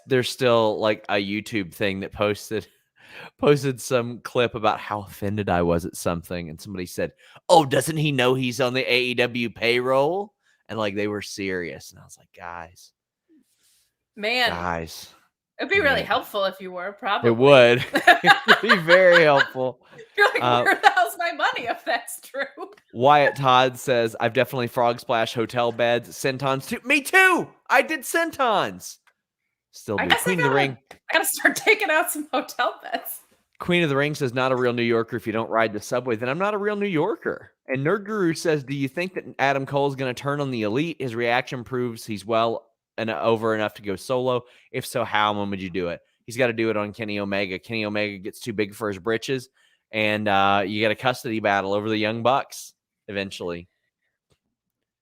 There's still like a YouTube thing that posted some clip about how offended I was at something, and somebody said, "Oh, doesn't he know he's on the AEW payroll?" And like they were serious, and I was like, "Guys, it'd be really helpful if you were. Probably it would. It'd be very helpful." You're like, where the hell's my money if that's true? Wyatt Todd says, "I've definitely frog splash hotel beds, sentons too. Me too. I did sentons. Still do. Queen of the Ring. I gotta start taking out some hotel beds." Queen of the Ring says, "Not a real New Yorker if you don't ride the subway." Then I'm not a real New Yorker. And Nerd Guru says, "Do you think that Adam Cole is going to turn on the Elite? His reaction proves he's well and over enough to go solo. If so, how and when would you do it?" He's got to do it on Kenny Omega. Kenny Omega gets too big for his britches, and you get a custody battle over the Young Bucks eventually.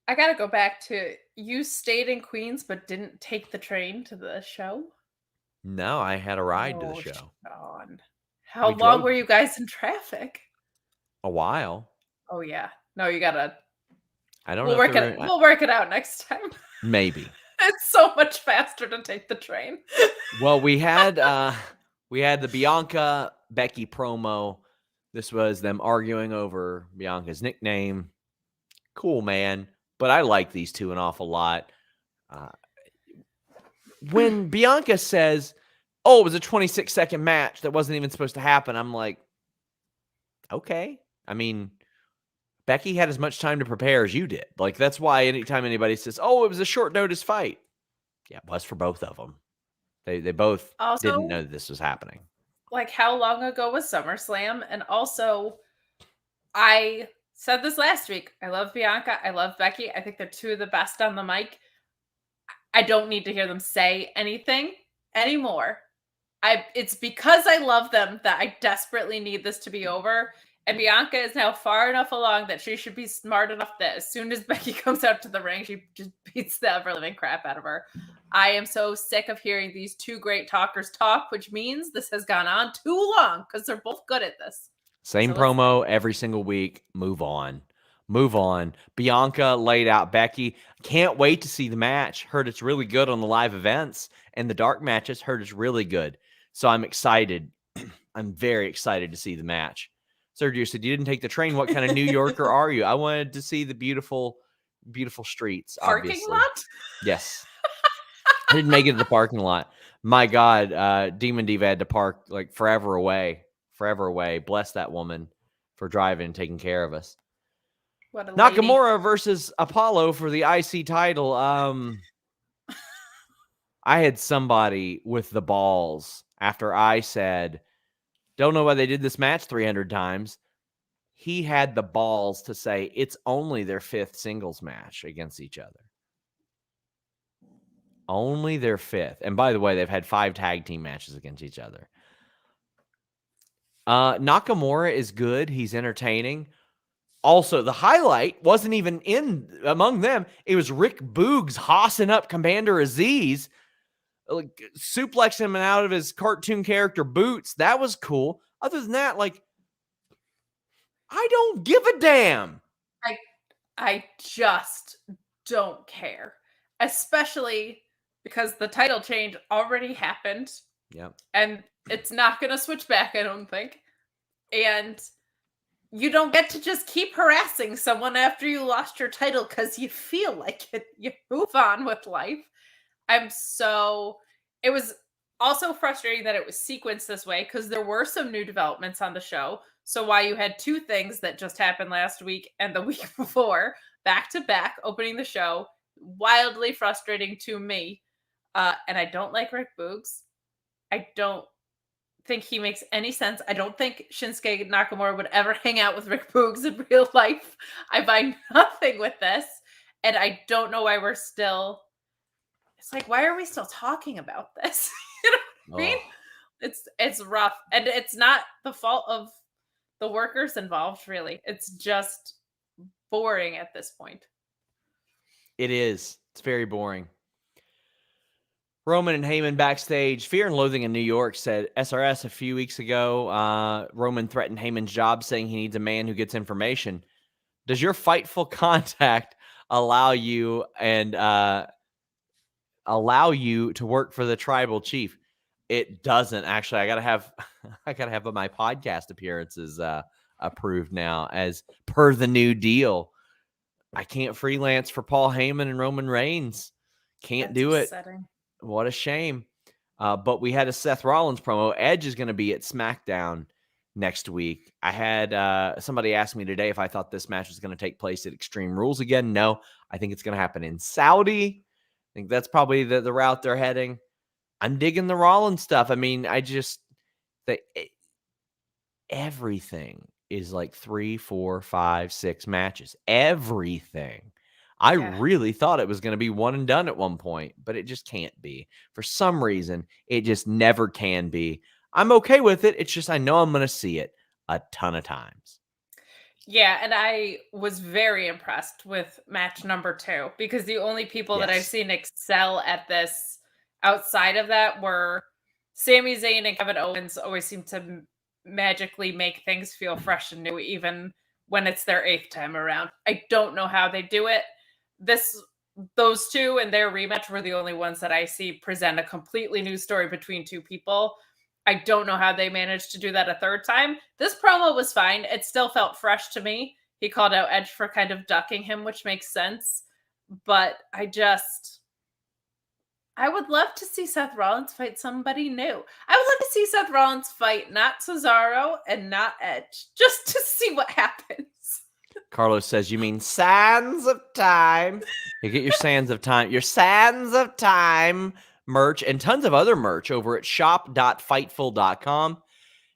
I got to go back to, you stayed in Queens but didn't take the train to the show? No, I had a ride to the show. Sean. How long were you guys in traffic? A while. Oh yeah. No, you gotta. I don't know. We'll work it out next time. Maybe. It's so much faster to take the train. Well, we had the Bianca Becky promo. This was them arguing over Bianca's nickname. Cool, man. But I like these two an awful lot. When Bianca says, "Oh, it was a 26-second match that wasn't even supposed to happen," I'm like, okay. I mean, Becky had as much time to prepare as you did. Like, that's why anytime anybody says, "Oh, it was a short notice fight," yeah, it was for both of them. They both also didn't know that this was happening. Like, how long ago was SummerSlam? And also, I said this last week. I love Bianca. I love Becky. I think they're two of the best on the mic. I don't need to hear them say anything anymore. It's because I love them that I desperately need this to be over. And Bianca is now far enough along that she should be smart enough that as soon as Becky comes out to the ring, she just beats the ever-living crap out of her. I am so sick of hearing these two great talkers talk, which means this has gone on too long because they're both good at this. Same promo every single week. Move on. Move on. Bianca laid out Becky. Can't wait to see the match. Heard it's really good on the live events. And the dark matches, heard it's really good. So I'm excited. I'm very excited to see the match. Sergio said, "You didn't take the train. What kind of New Yorker are you?" I wanted to see the beautiful, beautiful streets. Parking obviously. lot? Yes. I didn't make it to the parking lot. My God, Demon Diva had to park like forever away. Forever away. Bless that woman for driving and taking care of us. What a Nakamura lady. versus Apollo for the IC title. I had somebody with the balls after I said, "Don't know why they did this match 300 times." He had the balls to say it's only their 5th singles match against each other. Only their 5th. And by the way, they've had 5 tag team matches against each other. Nakamura is good. He's entertaining. Also, the highlight wasn't even in among them. It was Rick Boogs hossing up Commander Aziz, like suplexing him out of his cartoon character boots. That was cool. Other than that, like, I don't give a damn. I just don't care, especially because the title change already happened. Yep. And it's not going to switch back, I don't think. And you don't get to just keep harassing someone after you lost your title because you feel like it. You move on with life. It was also frustrating that it was sequenced this way because there were some new developments on the show. So while you had two things that just happened last week and the week before, back to back, opening the show, wildly frustrating to me. And I don't like Rick Boogs. I don't think he makes any sense. I don't think Shinsuke Nakamura would ever hang out with Rick Boogs in real life. I find nothing with this. And I don't know why we're still... It's like, why are we still talking about this? You know what I mean? It's rough. And it's not the fault of the workers involved, really. It's just boring at this point. It is. It's very boring. Roman and Heyman backstage. Fear and Loathing in New York said SRS a few weeks ago. Roman threatened Heyman's job, saying he needs a man who gets information. Does your Fightful contact allow you to work for the tribal chief? It doesn't, actually. I gotta have my podcast appearances approved now as per the new deal. I can't freelance for Paul Heyman and Roman Reigns. Can't do it. What a shame. But we had a Seth Rollins promo. Edge is going to be at SmackDown next week. I had somebody ask me today if I thought this match was going to take place at Extreme Rules again. No, I think it's going to happen in Saudi. I think that's probably the route they're heading. I'm digging the Rollins stuff. I mean, everything is like 3, 4, 5, 6 matches. Everything. I really thought it was going to be one and done at one point, but it just can't be. For some reason, it just never can be. I'm okay with it. It's just I know I'm going to see it a ton of times. Yeah, and I was very impressed with match number 2 because the only people that I've seen excel at this outside of that were Sami Zayn and Kevin Owens. Always seem to magically make things feel fresh and new, even when it's their 8th time around. I don't know how they do it. Those two and their rematch were the only ones that I see present a completely new story between two people. I don't know how they managed to do that a third time. This promo was fine. It still felt fresh to me. He called out Edge for kind of ducking him, which makes sense. But I would love to see Seth Rollins fight somebody new. I would love to see Seth Rollins fight not Cesaro and not Edge, just to see what happens. Carlos says, you mean Sands of Time? You get your Sands of Time. Your Sands of Time merch and tons of other merch over at shop.fightful.com.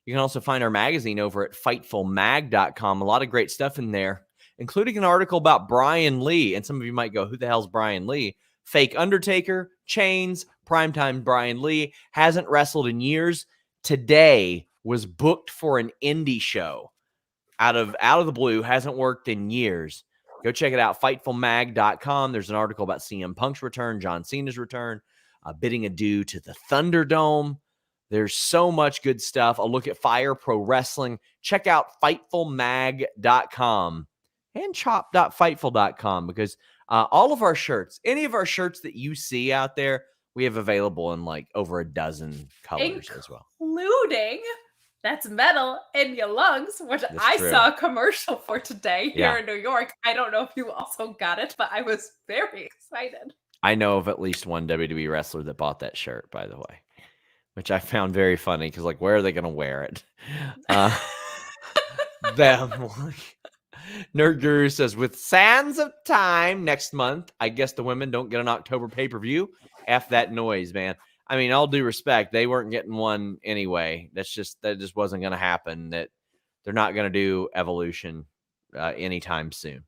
You can also find our magazine over at fightfulmag.com. A lot of great stuff in there, including an article about Brian Lee. And some of you might go, who the hell's Brian Lee? Fake Undertaker, chains, primetime Brian Lee, hasn't wrestled in years. Today was booked for an indie show. Out of the blue, hasn't worked in years. Go check it out, fightfulmag.com. There's an article about CM Punk's return, John Cena's return, bidding adieu to the Thunderdome. There's so much good stuff. A look at Fire Pro Wrestling. Check out fightfulmag.com and chop.fightful.com because all of our shirts, any of our shirts that you see out there, we have available in like over a dozen colors as well. Including... That's metal in your lungs, which I saw a commercial for today here in New York. I don't know if you also got it, but I was very excited. I know of at least one WWE wrestler that bought that shirt, by the way, which I found very funny because, like, where are they going to wear it? Them. Nerd Guru says, with Sands of Time next month, I guess the women don't get an October pay-per-view. F that noise, man. I mean, all due respect, they weren't getting one anyway. That just wasn't going to happen. That they're not going to do Evolution anytime soon.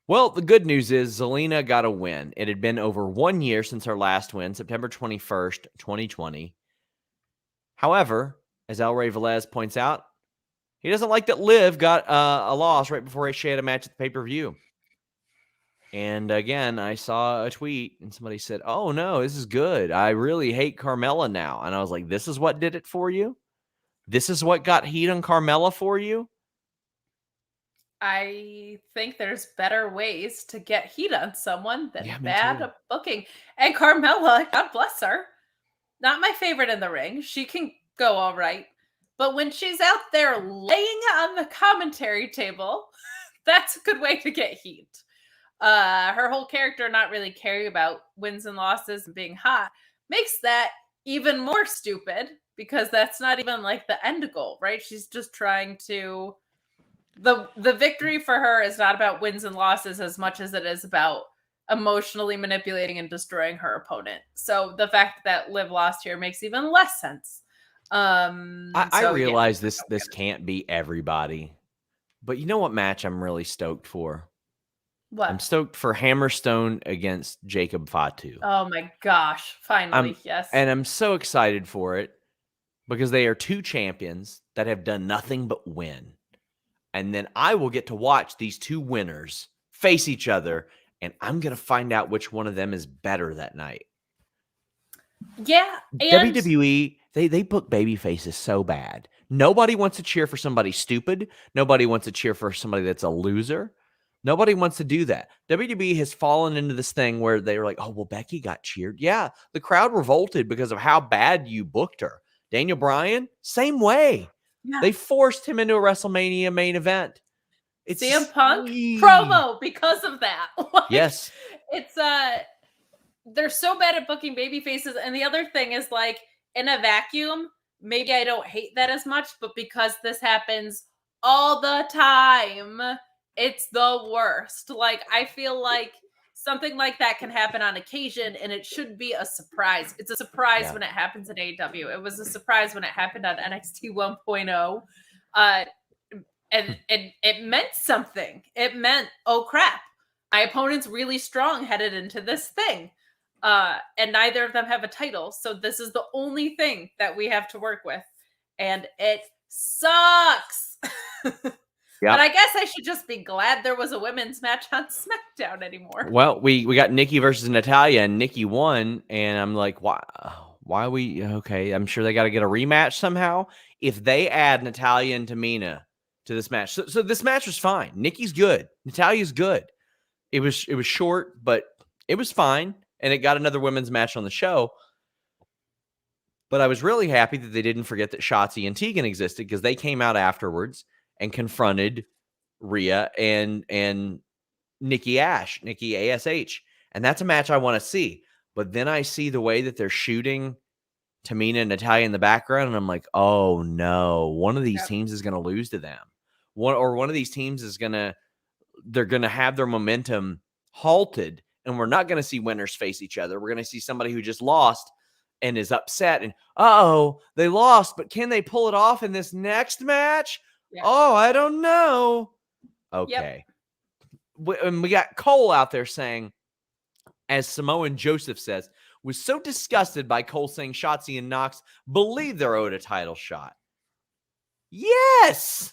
Well, the good news is Zelina got a win. It had been over 1 year since her last win, September 21st, 2020. However, as El Rey Velez points out, he doesn't like that Liv got a loss right before she had a match at the pay-per-view. And again, I saw a tweet and somebody said, "Oh no, this is good. I really hate Carmella now." And I was like, "This is what did it for you? This is what got heat on Carmella for you?" I think there's better ways to get heat on someone than Yeah, me bad too. booking. And Carmella, God bless her, not my favorite in the ring. She can go all right. But when she's out there laying on the commentary table, that's a good way to get heat. Her whole character not really caring about wins and losses and being hot makes that even more stupid, because that's not even like the end goal, right? She's just trying to the victory for her is not about wins and losses as much as it is about emotionally manipulating and destroying her opponent. So the fact that Liv lost here makes even less sense. I realize this can't be everybody, but you know what match I'm really stoked for? What? I'm stoked for Hammerstone against Jacob Fatu. Oh my gosh! Finally, yes. And I'm so excited for it because they are two champions that have done nothing but win. And then I will get to watch these two winners face each other, and I'm going to find out which one of them is better that night. Yeah, and WWE, they book baby faces so bad. Nobody wants to cheer for somebody stupid. Nobody wants to cheer for somebody that's a loser. Nobody wants to do that. WWE has fallen into this thing where they were like, "Oh, well, Becky got cheered." Yeah, the crowd revolted because of how bad you booked her. Daniel Bryan, same way. yeah. They forced him into a WrestleMania main event. It's CM Punk promo because of that. Like, yes. It's they're so bad at booking baby faces. And the other thing is, like, in a vacuum, maybe I don't hate that as much, but because this happens all the time, it's the worst. Like, I feel like something like that can happen on occasion, and it should be a surprise. It's a surprise when it happens in AEW. It was a surprise when it happened on NXT 1.0. And it meant something. It meant, oh crap, my opponent's really strong headed into this thing. And neither of them have a title. So this is the only thing that we have to work with. And it sucks. Yep. But I guess I should just be glad there was a women's match on SmackDown anymore. Well, we got Nikki versus Natalya, and Nikki won. And I'm like, why are we okay? I'm sure they got to get a rematch somehow. If they add Natalya and Tamina to this match, so this match was fine. Nikki's good. Natalya's good. It was short, but it was fine, and it got another women's match on the show. But I was really happy that they didn't forget that Shotzi and Tegan existed, because they came out afterwards and confronted Rhea and Nikki Ash, Nikki ASH. And that's a match I want to see. But then I see the way that they're shooting Tamina and Natalya in the background, and I'm like, oh no, one of these teams is going to lose to them. One of these teams is they're going to have their momentum halted, and we're not going to see winners face each other. We're going to see somebody who just lost and is upset, and they lost, but can they pull it off in this next match? Yeah. Oh, I don't know. Okay. Yep. And we got Cole out there saying, as Samoan Joseph says, was so disgusted by Cole saying Shotzi and Knox believe they're owed a title shot. Yes!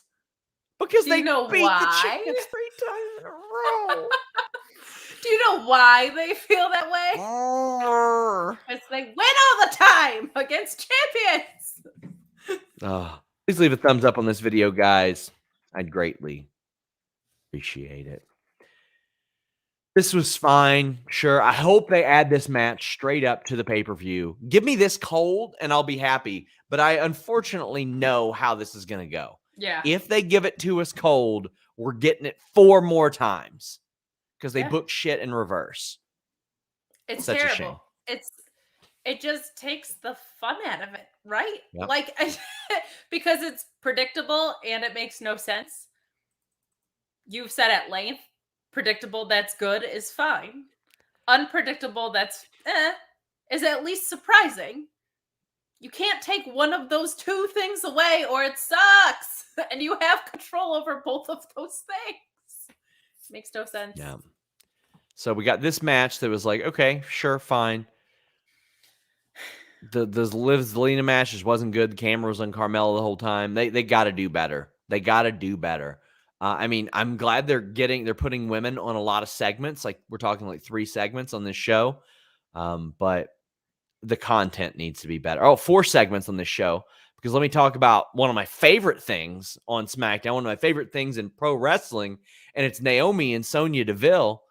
Because they beat the chickens 3 times in a row. Do you know why they feel that way? Because they win all the time against champions. Please leave a thumbs up on this video, guys. I'd greatly appreciate it. This was fine. Sure. I hope they add this match straight up to the pay-per-view. Give me this cold and I'll be happy. But I unfortunately know how this is going to go. Yeah. If they give it to us cold, we're getting it 4 more times, because they book shit in reverse. It's such terrible. It just takes the fun out of it, right? Yep. Like, because it's predictable and it makes no sense. You've said at length, predictable that's good is fine. Unpredictable that's is at least surprising. You can't take one of those 2 things away or it sucks. And you have control over both of those things. Makes no sense. Yeah. So we got this match that was like, okay, sure, fine. The Liv Zelina match just wasn't good. The camera was on Carmella the whole time. They got to do better. They got to do better. I mean, I'm glad they're putting women on a lot of segments. Like we're talking like 3 segments on this show. But the content needs to be better. Oh, 4 segments on this show. Because let me talk about one of my favorite things on SmackDown, one of my favorite things in pro wrestling, and it's Naomi and Sonya Deville.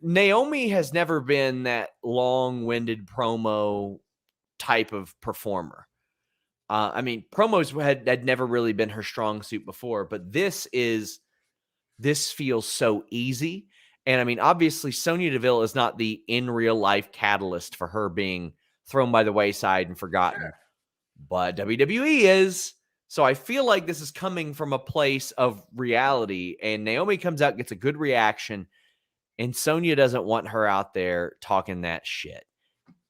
Naomi has never been that long-winded promo type of performer. I mean, promos had never really been her strong suit before, but this feels so easy. And I mean, obviously, Sonya Deville is not the in real life catalyst for her being thrown by the wayside and forgotten, Sure. but WWE is. So I feel like this is coming from a place of reality. And Naomi comes out, gets a good reaction, and Sonya doesn't want her out there talking that shit.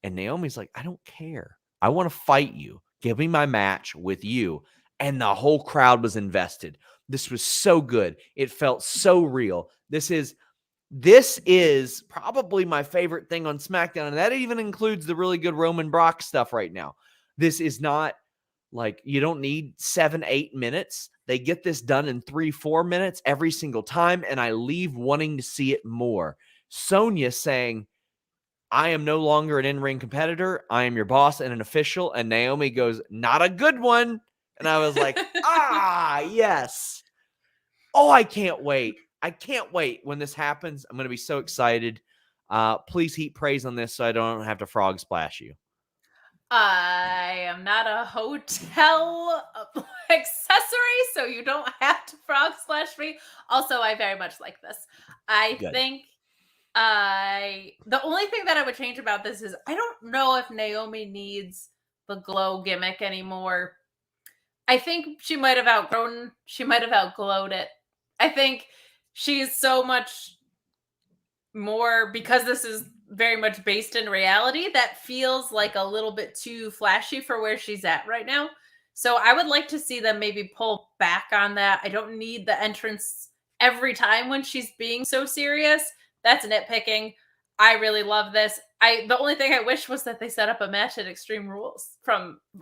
And Naomi's like, I don't care. I want to fight you. Give me my match with you. And the whole crowd was invested. This was so good. It felt so real. This is probably my favorite thing on SmackDown. And that even includes the really good Roman Brock stuff right now. This is not like you don't need 7-8 minutes. They get this done in 3-4 minutes every single time. And I leave wanting to see it more. Sonya saying, I am no longer an in-ring competitor. I am your boss and an official. And Naomi goes, not a good one. And I was like, yes. Oh, I can't wait. I can't wait when this happens. I'm going to be so excited. Please heap praise on this so I don't have to frog splash you. I am not a hotel accessory, so you don't have to frog splash me. Also, I very much like this. I think the only thing that I would change about this is I don't know if Naomi needs the glow gimmick anymore. I think she might have outglowed it. I think she's so much more, because this is very much based in reality, that feels like a little bit too flashy for where she's at right now. So I would like to see them maybe pull back on that. I don't need the entrance every time when she's being so serious. That's nitpicking. I really love this. The only thing I wish was that they set up a match at Extreme Rules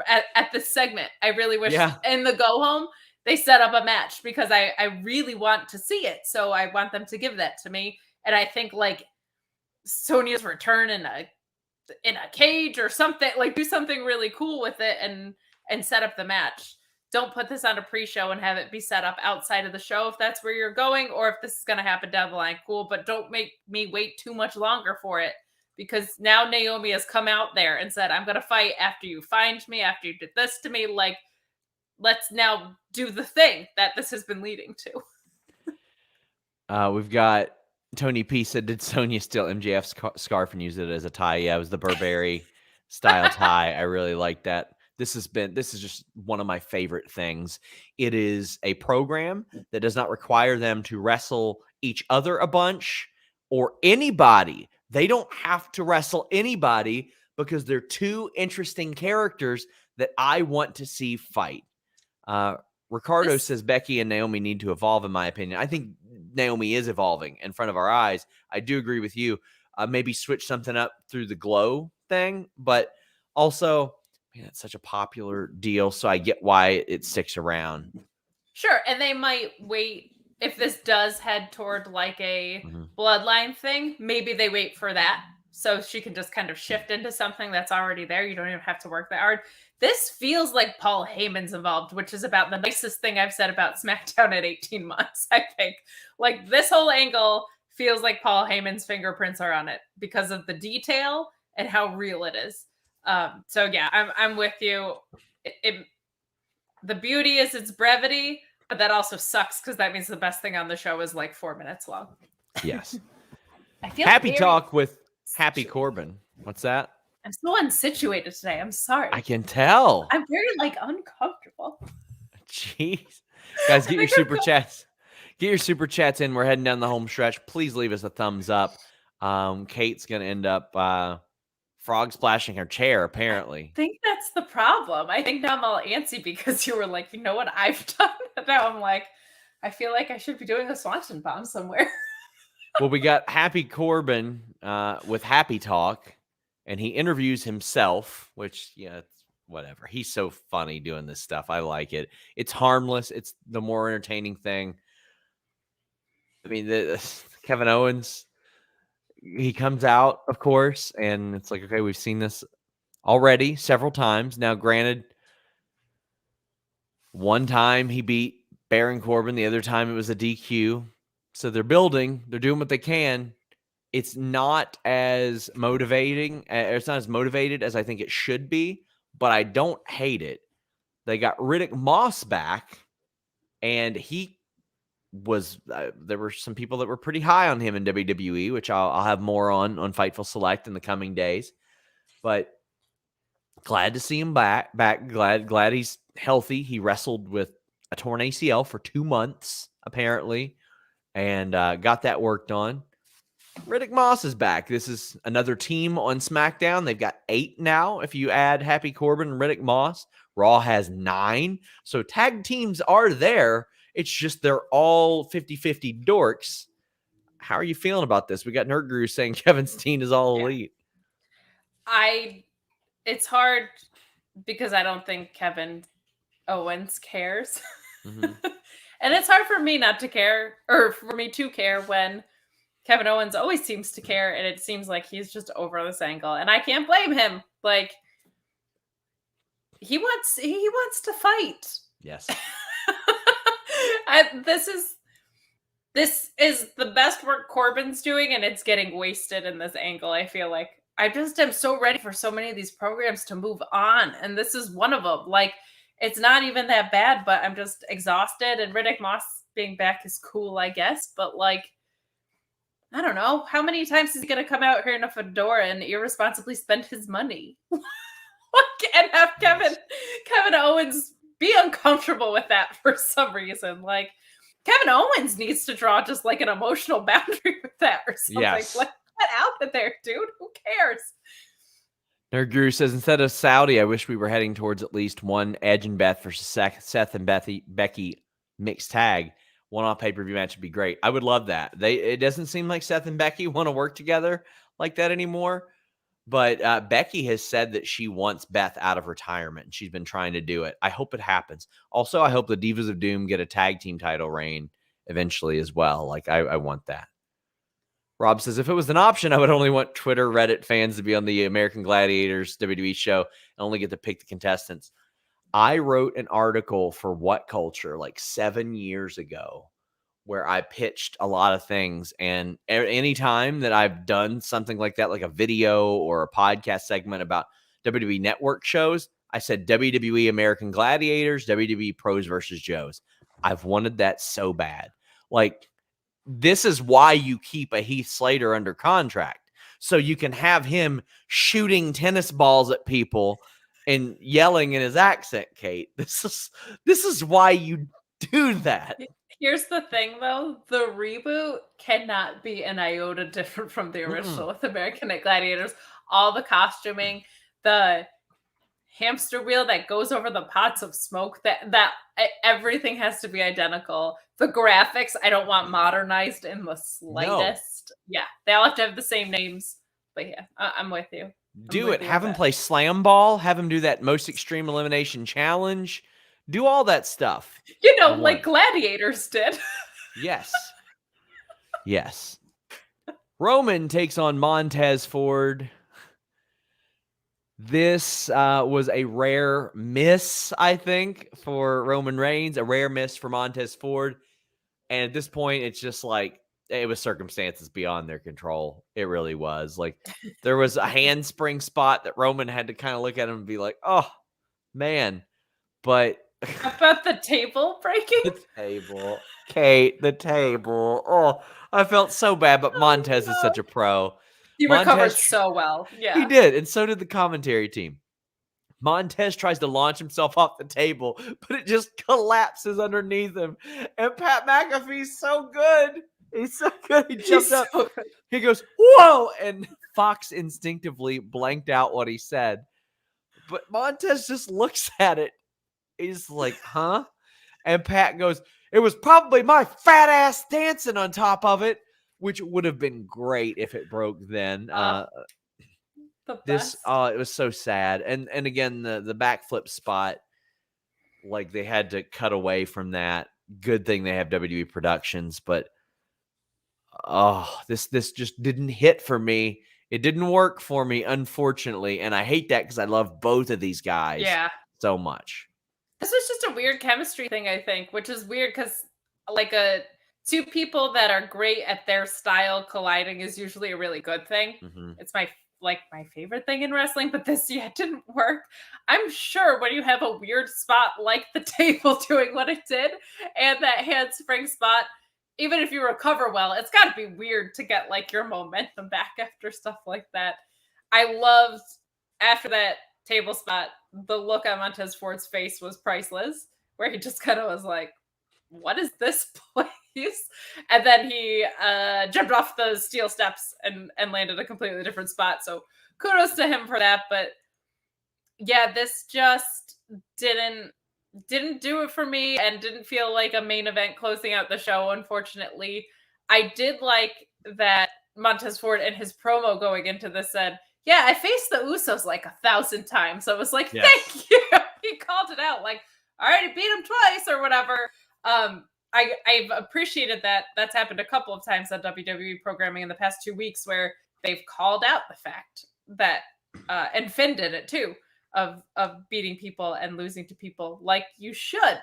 at this segment. I really wish in the go home they set up a match, because I really want to see it. So I want them to give that to me. And I think like Sonya's return in a cage or something, like do something really cool with it and set up the match. Don't put this on a pre-show and have it be set up outside of the show if that's where you're going, or if this is going to happen down the line, cool. But don't make me wait too much longer for it, because now Naomi has come out there and said, I'm going to fight after you find me, after you did this to me. Like, let's now do the thing that this has been leading to. We've got Tony P said, did Sonya steal MJF's scarf and use it as a tie? Yeah, it was the Burberry style tie. I really like that. This is just one of my favorite things. It is a program that does not require them to wrestle each other a bunch or anybody. They don't have to wrestle anybody because they're 2 interesting characters that I want to see fight. Ricardo says Becky and Naomi need to evolve, in my opinion. I think Naomi is evolving in front of our eyes. I do agree with you. Maybe switch something up through the glow thing, but also, man, it's such a popular deal, so I get why it sticks around. Sure, and they might wait if this does head toward like a bloodline thing. Maybe they wait for that so she can just kind of shift into something that's already there. You don't even have to work that hard. This feels like Paul Heyman's involved, which is about the nicest thing I've said about SmackDown in 18 months, I think. Like, this whole angle feels like Paul Heyman's fingerprints are on it because of the detail and how real it is. So yeah, I'm with you. The beauty is its brevity, but that also sucks because that means the best thing on the show is like 4 minutes long. Yes. I feel Happy talk with Happy Corbin. What's that? I'm so unsituated today. I'm sorry. I can tell. I'm very uncomfortable. Jeez. Guys, get your super chats. Get your super chats in. We're heading down the home stretch. Please leave us a thumbs up. Kate's going to end up frog splashing her chair, apparently. I think that's the problem. I think now I'm all antsy because you were like, you know what I've done? Now I'm like, I feel like I should be doing a Swanson bomb somewhere. Well, we got Happy Corbin with Happy Talk, and he interviews himself, which, yeah, it's whatever. He's so funny doing this stuff. I like it. It's harmless. It's the more entertaining thing. I mean, Kevin Owens, he comes out, of course, and it's like, okay, we've seen this already several times. Now, granted, one time he beat Baron Corbin, the other time it was a DQ. So they're building, they're doing what they can. It's not as motivating, it's not as motivated as I think it should be, but I don't hate it. They got Riddick Moss back, and he was there were some people that were pretty high on him in WWE, which I'll have more on Fightful Select in the coming days. But glad to see him back. Glad he's healthy. He wrestled with a torn ACL for 2 months, apparently, and got that worked on. Riddick Moss is back. This is another team on SmackDown. They've got 8 now. If you add Happy Corbin and Riddick Moss, Raw has 9. So tag teams are there. It's just they're all 50-50 dorks. How are you feeling about this? We got Nerd Guru saying Kevin Steen is all elite. It's hard because I don't think Kevin Owens cares. Mm-hmm. And it's hard for me not to care, or for me to care, when Kevin Owens always seems to care, and it seems like he's just over this angle. And I can't blame him. Like, he wants to fight. Yes. This is the best work Corbin's doing, and it's getting wasted in this angle. I feel like I just am so ready for so many of these programs to move on, and this is one of them. Like, it's not even that bad, but I'm just exhausted. And Riddick Moss being back is cool, I guess, but like, I don't know. How many times is he going to come out here in a fedora and irresponsibly spend his money? And have Kevin Owens be uncomfortable with that for some reason. Like, Kevin Owens needs to draw just like an emotional boundary with that or something. Yes. Like, get out of there, dude. Who cares? Nerd Guru says, instead of Saudi, I wish we were heading towards at least one Edge and Beth versus Seth and Becky mixed tag. One-off pay-per-view match would be great. I would love that. It doesn't seem like Seth and Becky want to work together like that anymore. But Becky has said that she wants Beth out of retirement, and she's been trying to do it. I hope it happens. Also, I hope the Divas of Doom get a tag team title reign eventually as well. Like, I want that. Rob says, if it was an option, I would only want Twitter, Reddit fans to be on the American Gladiators WWE show and only get to pick the contestants. I wrote an article for What Culture like 7 years ago where I pitched a lot of things. And any time that I've done something like that, like a video or a podcast segment about WWE Network shows, I said WWE American Gladiators, WWE Pros versus Joes. I've wanted that so bad. Like, this is why you keep a Heath Slater under contract. So you can have him shooting tennis balls at people and yelling in his accent, Kate. This is why you do that. Here's the thing, though. The reboot cannot be an iota different from the original with American Gladiators. All the costuming, the hamster wheel that goes over the pots of smoke, that everything has to be identical. The graphics, I don't want modernized in the slightest. No. Yeah, they all have to have the same names. But yeah, I'm with you. Do it. Have him play slam ball. Have him do that most extreme elimination challenge. Do all that stuff. You know, like Gladiators did. Yes. Yes. Roman takes on Montez Ford. This was a rare miss, I think, for Roman Reigns. A rare miss for Montez Ford. And at this point, it's just like, it was circumstances beyond their control. It really was. Like, there was a handspring spot that Roman had to kind of look at him and be like, oh, man. But about the table breaking? The table. Kate, the table. Oh, I felt so bad, but Montez is such a pro. He recovered so well. Yeah. He did, and so did the commentary team. Montez tries to launch himself off the table, but it just collapses underneath him. And Pat McAfee's so good. He's so good. He jumps up. So he goes, whoa! And Fox instinctively blanked out what he said. But Montez just looks at it. He's like, huh? And Pat goes, It was probably my fat ass dancing on top of it, which would have been great if it broke then. The This best. it was so sad. And again, the backflip spot, like they had to cut away from that. Good thing they have WWE Productions, but this just didn't hit for me. It didn't work for me, unfortunately, and I hate that because I love both of these guys Yeah. so much. This was just a weird chemistry thing, I think, which is weird because like two people that are great at their style colliding is usually a really good thing. Mm-hmm. It's my favorite thing in wrestling, but this didn't work. I'm sure when you have a weird spot like the table doing what it did and that handspring spot, even if you recover well, it's got to be weird to get like your momentum back after stuff like that. I loved after that table spot, the look on Montez Ford's face was priceless, where he just kind of was like, what is this place? And then he jumped off the steel steps and landed a completely different spot. So kudos to him for that. But yeah, this just didn't do it for me and didn't feel like a main event closing out the show, unfortunately. I did like that Montez Ford in his promo going into this said, yeah, I faced the Usos like 1,000 times. So it was like, Yes. thank you. He called it out like, all right, I beat him twice or whatever. I've appreciated that. That's happened a couple of times on WWE programming in the past 2 weeks where they've called out the fact that, and Finn did it too, of beating people and losing to people like you should.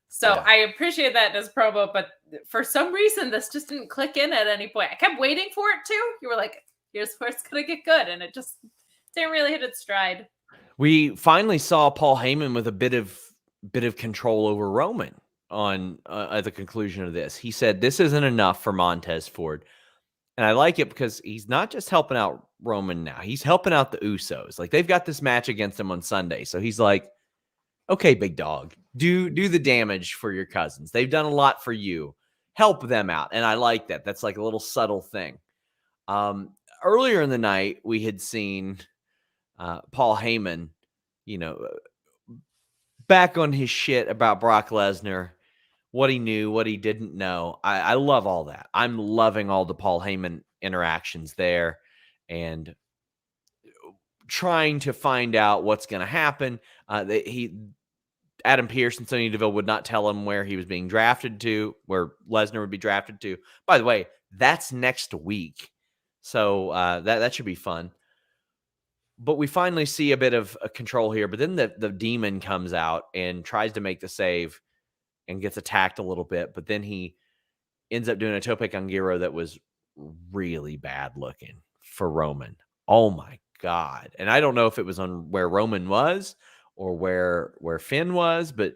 So Yeah. I appreciate that in his promo, but for some reason, this just didn't click in at any point. I kept waiting for it to. You were like, here's where it's going to get good. And it just didn't really hit its stride. We finally saw Paul Heyman with a bit of control over Roman on at the conclusion of this. He said this isn't enough for Montez Ford. And I like it because he's not just helping out Roman now. He's helping out the Usos. Like they've got this match against him on Sunday. So he's like, okay, big dog, do the damage for your cousins. They've done a lot for you. Help them out. And I like that. That's like a little subtle thing. Earlier in the night, we had seen Paul Heyman, back on his shit about Brock Lesnar, what he knew, what he didn't know. I love all that. I'm loving all the Paul Heyman interactions there and trying to find out what's going to happen. Adam Pearce and Sonya Deville would not tell him where he was being drafted to, where Lesnar would be drafted to. By the way, that's next week. So that should be fun. But we finally see a bit of a control here. But then the demon comes out and tries to make the save and gets attacked a little bit. But then he ends up doing a tope con giro that was really bad looking for Roman. Oh, my God. And I don't know if it was on where Roman was or where Finn was. But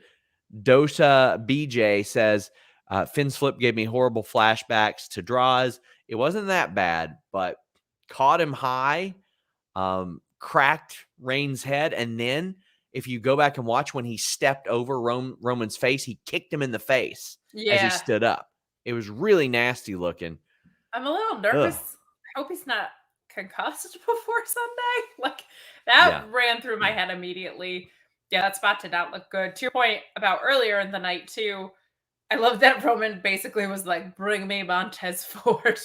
Dota BJ says, Finn's flip gave me horrible flashbacks to draws. It wasn't that bad, but caught him high. Cracked Reigns' head, and then if you go back and watch when he stepped over Roman's face, he kicked him in the face as he stood up. It was really nasty looking. I'm a little nervous. Ugh. I hope he's not concussed before Sunday. Like that ran through my head immediately. Yeah, that spot did not look good. To your point about earlier in the night too, I love that Roman basically was like, bring me Montez Ford.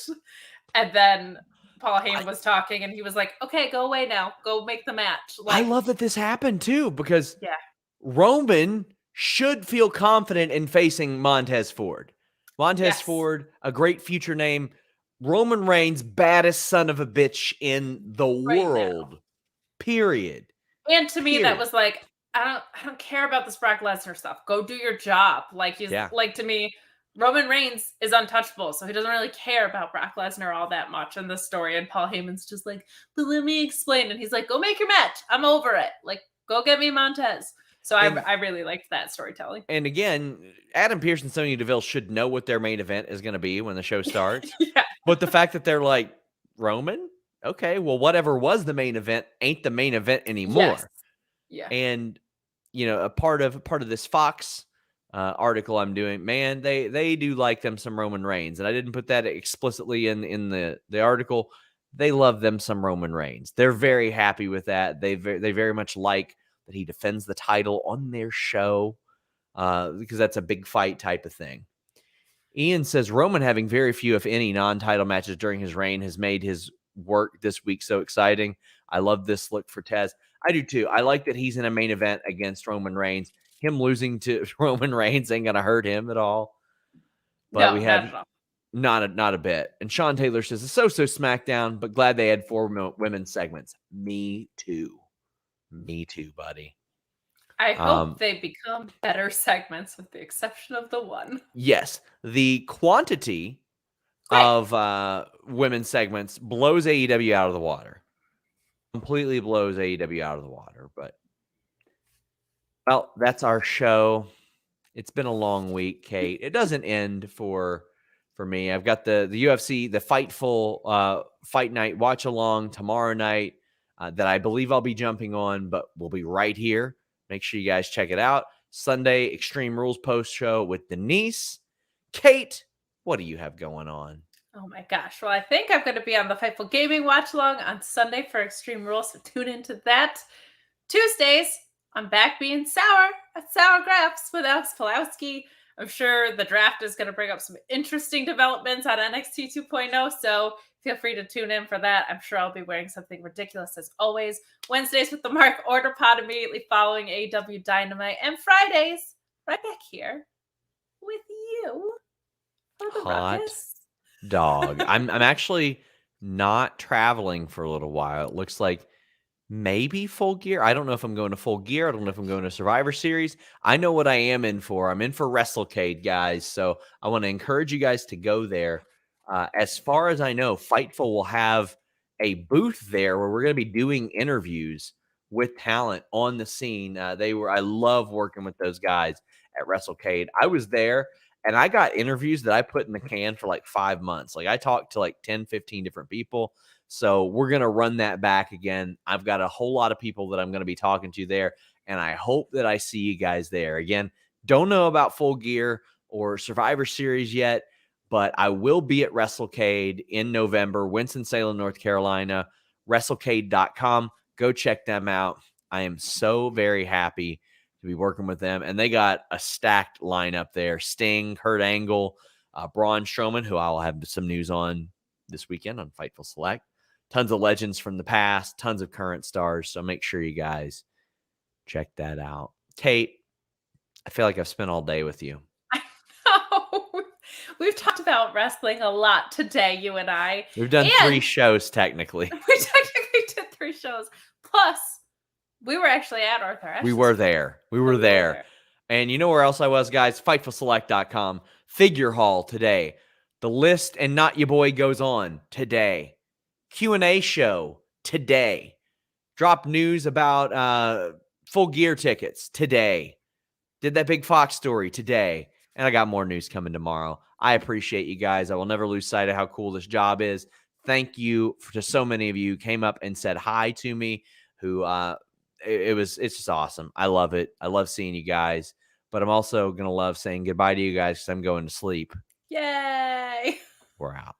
And then Paul Heyman was talking and he was like, okay, go away now. Go make the match. I love that this happened too, because Roman should feel confident in facing Montez Ford. Montez Ford, a great future name. Roman Reigns, baddest son of a bitch in the world. Now. Period. And to me, that was like, I don't care about this Brock Lesnar stuff. Go do your job. Like he's like, to me, Roman Reigns is untouchable, so he doesn't really care about Brock Lesnar all that much in this story. And Paul Heyman's just like, but let me explain. And he's like, go make your match. I'm over it. Like, go get me Montez. So I really liked that storytelling. And again, Adam Pearce and Sonya Deville should know what their main event is going to be when the show starts. But the fact that they're like, Roman? Okay, well, whatever was the main event ain't the main event anymore. Yes. Yeah. And, a part of this Fox article I'm doing, man, they do like them some Roman Reigns. And I didn't put that explicitly in the article. They love them some Roman Reigns. They're very happy with that. They very much like that he defends the title on their show. because that's a big fight type of thing. Ian says Roman having very few, if any, non-title matches during his reign has made his work this week so exciting. I love this look for Tez. I do too. I like that he's in a main event against Roman Reigns. Him losing to Roman Reigns ain't gonna hurt him at all. But No, we not have at all. not a bit. And Sean Taylor says it's so SmackDown, but glad they had 4 women's segments. Me too. Me too, buddy. I hope they become better segments with the exception of the one. Yes. The quantity of women's segments blows AEW out of the water. Completely blows AEW out of the water. But, well, that's our show. It's been a long week, Kate. It doesn't end for me. I've got the UFC, the Fightful Fight Night watch along tomorrow night that I believe I'll be jumping on, but we'll be right here. Make sure you guys check it out. Sunday, Extreme Rules post show with Denise. Kate, what do you have going on? Oh my gosh. Well, I think I'm going to be on the Fightful Gaming watch along on Sunday for Extreme Rules, so tune into that. Tuesdays, I'm back being sour at Sour Graphs with Alex Pulowski. I'm sure the draft is going to bring up some interesting developments on NXT 2.0, so feel free to tune in for that. I'm sure I'll be wearing something ridiculous as always. Wednesdays with the Mark Order Pod immediately following AEW Dynamite, and Fridays right back here with you for the Hot ruckus. dog. I'm actually not traveling for a little while. It looks like maybe Full Gear. I don't know if I'm going to Full Gear. I don't know if I'm going to Survivor Series. I know what I am in for. I'm in for WrestleCade, guys. So I want to encourage you guys to go there. As far as I know, Fightful will have a booth there where we're going to be doing interviews with talent on the scene. I love working with those guys at WrestleCade. I was there and I got interviews that I put in the can for like 5 months. Like I talked to like 10, 15 different people. So we're going to run that back again. I've got a whole lot of people that I'm going to be talking to there, and I hope that I see you guys there. Again, don't know about Full Gear or Survivor Series yet, but I will be at WrestleCade in November, Winston-Salem, North Carolina, WrestleCade.com. Go check them out. I am so very happy to be working with them, and they got a stacked lineup there. Sting, Kurt Angle, Braun Strowman, who I'll have some news on this weekend on Fightful Select. Tons of legends from the past, tons of current stars. So make sure you guys check that out. Kate, I feel like I've spent all day with you. I know. We've talked about wrestling a lot today, you and I. We've done 3 shows, technically. We technically did 3 shows. Plus, we were actually at Arthur Ashe's. We were there. We were there. And you know where else I was, guys? FightfulSelect.com. Figure Hall today. The list and Not Your Boy goes on today. Q&A show today. Drop news about Full Gear tickets today. Did that Big Fox story today. And I got more news coming tomorrow. I appreciate you guys. I will never lose sight of how cool this job is. Thank you to so many of you who came up and said hi to me. It's just awesome. I love it. I love seeing you guys. But I'm also going to love saying goodbye to you guys because I'm going to sleep. Yay! We're out.